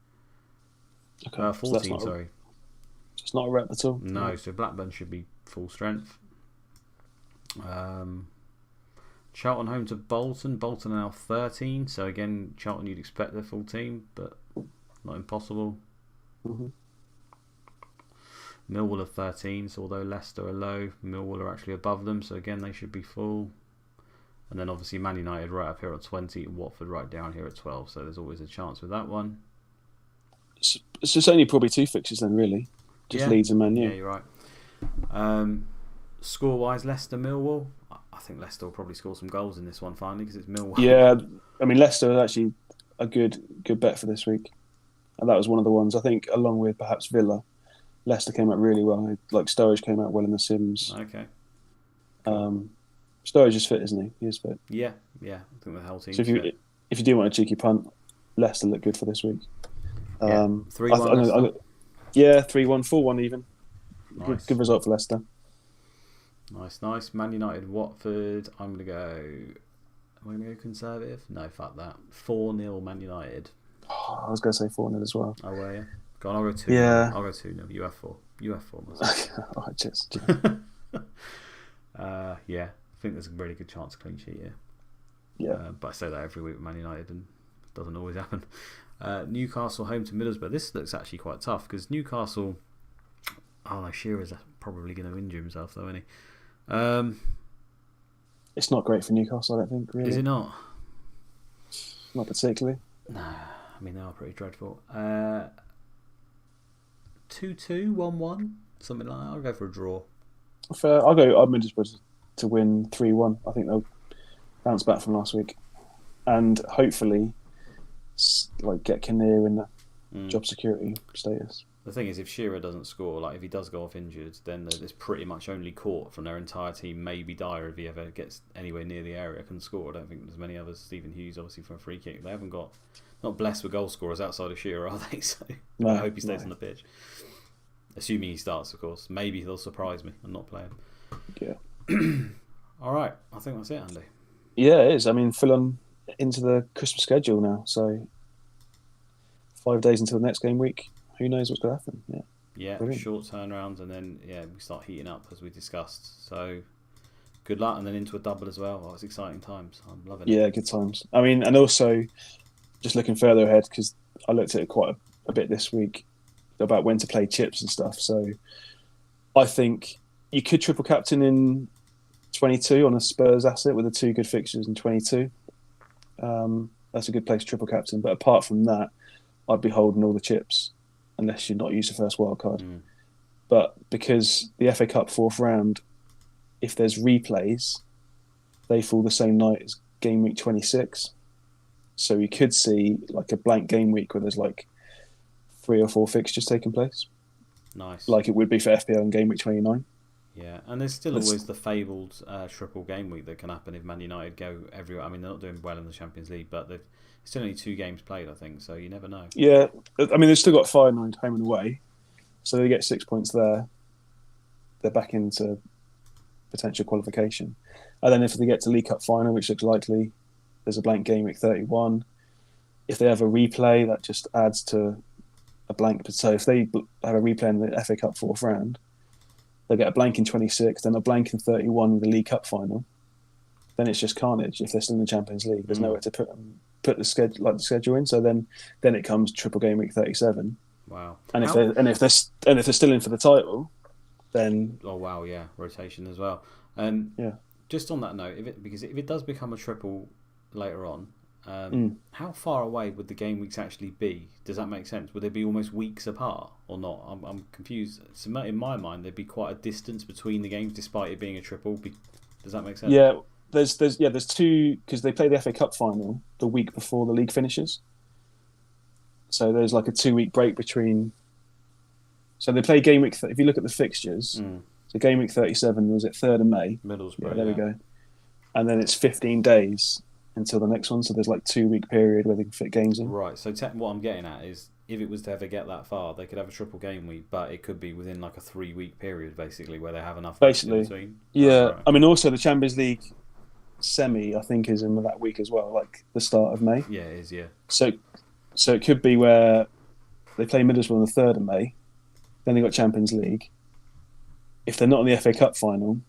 Speaker 2: Okay,
Speaker 1: 14, sorry.
Speaker 2: It's not a rep at all.
Speaker 1: No, so Blackburn should be full strength. Charlton home to Bolton. Bolton are now 13. So again, Charlton you'd expect their full team, but not impossible.
Speaker 2: Mm-hmm.
Speaker 1: Millwall are 13. So although Leicester are low, Millwall are actually above them. So again, they should be full. And then obviously Man United right up here at 20. Watford right down here at 12. So there's always a chance with that one.
Speaker 2: It's just only probably 2 fixtures then, really. Just Leeds and Man U.
Speaker 1: Yeah, you're right. Score-wise, Leicester, Millwall. I think Leicester will probably score some goals in this one finally because it's Millwall.
Speaker 2: Yeah, I mean Leicester is actually a good bet for this week, and that was one of the ones I think, along with perhaps Villa. Leicester came out really well. Like Sturridge came out well in the Sims.
Speaker 1: Okay.
Speaker 2: Sturridge is fit, isn't he? He is fit.
Speaker 1: Yeah. I think the whole team.
Speaker 2: So if you do want a cheeky punt, Leicester look good for this week.
Speaker 1: 3-1.
Speaker 2: Yeah, 3-1, 4-1 even.
Speaker 1: Nice.
Speaker 2: Good result for Leicester.
Speaker 1: Nice. Man United, Watford. I'm going to go conservative? No, fuck that. 4-0 Man United.
Speaker 2: I was going to say 4-0 as well.
Speaker 1: Oh, were you? Go on, I'll go 2.
Speaker 2: Yeah.
Speaker 1: I'll go 2-0. You have 4.
Speaker 2: All right, cheers.
Speaker 1: Yeah, I think there's a really good chance of clean sheet here.
Speaker 2: Yeah.
Speaker 1: But I say that every week with Man United and it doesn't always happen. Newcastle home to Middlesbrough. This looks actually quite tough because Newcastle. Oh no, Shearer's probably going to injure himself though, isn't he?
Speaker 2: It's not great for Newcastle, I don't think. Really,
Speaker 1: is it not?
Speaker 2: Not particularly.
Speaker 1: No, I mean they are pretty dreadful. 2-2, 1-1, something like that. I'll go for a draw.
Speaker 2: Fair. I'll go Middlesbrough to win 3-1. I think they'll bounce back from last week, and hopefully, get Kinnear in the job security status.
Speaker 1: The thing is, if Shearer doesn't score, like if he does go off injured, then there's pretty much only Court from their entire team. Maybe Dyer, if he ever gets anywhere near the area, can score. I don't think there's many others. Stephen Hughes, obviously, for a free kick. They haven't not blessed with goal scorers outside of Shearer, are they? So
Speaker 2: no,
Speaker 1: I hope he stays on the pitch. Assuming he starts, of course. Maybe they'll surprise me and not play him.
Speaker 2: Yeah.
Speaker 1: All right, I think that's it, Andy.
Speaker 2: Yeah, it is. I mean, full on into the Christmas schedule now. So 5 days until the next game week. Who knows what's going to happen?
Speaker 1: Yeah, brilliant. Short turnarounds, and then we start heating up as we discussed. So good luck, and then into a double as well. Oh, it's exciting times. I'm loving it.
Speaker 2: Yeah, good times. I mean, and also just looking further ahead because I looked at it quite a bit this week about when to play chips and stuff. So I think you could triple captain in 22 on a Spurs asset with the 2 good fixtures in 22. That's a good place to triple captain. But apart from that, I'd be holding all the chips unless you're not used the first wild card. But because the FA Cup 4th round, if there's replays, they fall the same night as game week 26. So you could see like a blank game week where there's like 3 or 4 fixtures taking place.
Speaker 1: Nice.
Speaker 2: Like it would be for FPL in game week 29.
Speaker 1: Yeah, and there's still always the fabled triple game week that can happen if Man United go everywhere. I mean, they're not doing well in the Champions League, but they've still only 2 games played, I think, so you never know.
Speaker 2: Yeah, I mean, they've still got 5 home and away, so they get 6 points there. They're back into potential qualification. And then if they get to League Cup final, which looks likely, there's a blank game week 31. If they have a replay, that just adds to a blank. So if they have a replay in the FA Cup 4th round, they get a blank in 26, then a blank in 31 in the League Cup final. Then it's just carnage. If they're still in the Champions League, there's nowhere to put the schedule in. So then it comes triple game week 37,
Speaker 1: Wow.
Speaker 2: And if they're still in for the title, then
Speaker 1: oh wow, yeah, rotation as well.
Speaker 2: yeah.
Speaker 1: Just on that note, because if it does become a triple later on,
Speaker 2: Mm.
Speaker 1: how far away would the game weeks actually be? Does that make sense? Would they be almost weeks apart or not? I'm confused. So in my mind, there'd be quite a distance between the games, despite it being a triple. Does that make sense?
Speaker 2: Yeah, there's two, because they play the FA Cup final the week before the league finishes. So there's like a 2 week break between. So they play game week. If you look at the fixtures, so game week 37 was at 3rd of May.
Speaker 1: Middlesbrough.
Speaker 2: Yeah, there we go. And then it's 15 days until the next one. So there's like 2 week period where they can fit games in.
Speaker 1: Right. So what I'm getting at is, if it was to ever get that far, they could have a triple game week, but it could be within like a 3 week period, basically, where they have enough
Speaker 2: basically
Speaker 1: in between.
Speaker 2: Yeah,
Speaker 1: right.
Speaker 2: I mean, also the Champions League semi, I think, is in that week as well, like the start of May.
Speaker 1: Yeah, it is. Yeah.
Speaker 2: So it could be where they play Middlesbrough on the 3rd of May, then they got Champions League. If they're not in the FA Cup final,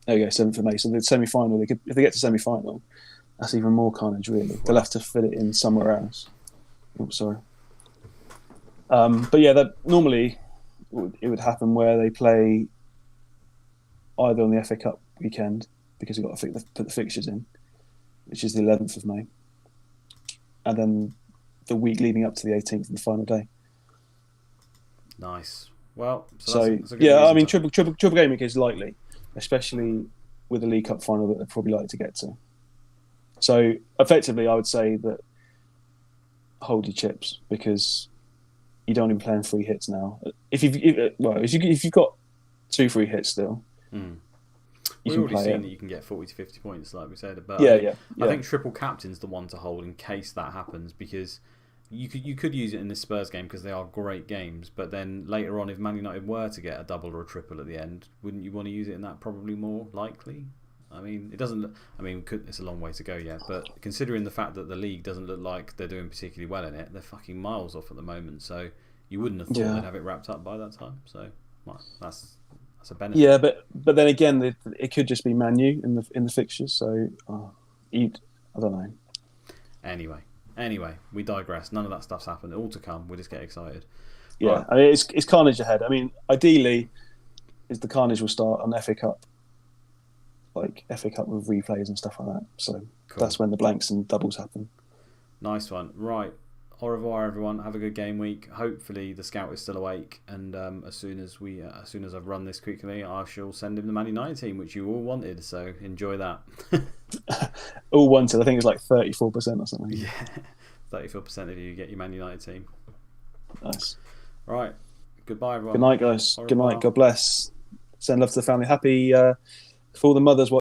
Speaker 2: there you go, 7th of May. So the semi-final, if they get to semi-final, that's even more carnage, really. They'll have to fit it in somewhere else. Oops, sorry. But yeah, that normally it would happen where they play either on the FA Cup weekend, because you've got to put the fixtures in, which is the 11th of May, and then the week leading up to the 18th and the final day.
Speaker 1: Nice. Well,
Speaker 2: that's a good I mean, triple game week is likely, especially with the League Cup final that they're probably likely to get to. So effectively, I would say that hold your chips, because you don't even play in free hits now. If you've got 2 free hits still,
Speaker 1: we've already seen that you can get 40 to 50 points, like we said. But
Speaker 2: I
Speaker 1: think triple captain's the one to hold in case that happens, because you could use it in this Spurs game because they are great games. But then later on, if Man United were to get a double or a triple at the end, wouldn't you want to use it in that? Probably more likely. I mean, it doesn't. I mean, it's a long way to go yet. But considering the fact that the league doesn't look like they're doing particularly well in it, they're fucking miles off at the moment. So you wouldn't have thought they'd have it wrapped up by that time. So that's a benefit.
Speaker 2: Yeah, but then again, it could just be Man U in the fixtures. So I don't know.
Speaker 1: Anyway, we digress. None of that stuff's happened. All to come. We just get excited.
Speaker 2: Yeah, right. I mean, it's carnage ahead. I mean, ideally, the carnage will start on FA Cup, like FA Cup with replays and stuff like that. So that's when the blanks and doubles happen.
Speaker 1: Nice one. Right. Au revoir, everyone. Have a good game week. Hopefully, the scout is still awake, and as soon as I've run this quickly, I shall send him the Man United team, which you all wanted. So enjoy that.
Speaker 2: All wanted. I think it's like 34% or something.
Speaker 1: Yeah, 34% of you get your Man United team.
Speaker 2: Nice.
Speaker 1: Right. Goodbye, everyone.
Speaker 2: Good night, guys. Good night. God bless. Send love to the family. Happy for all the mothers watching.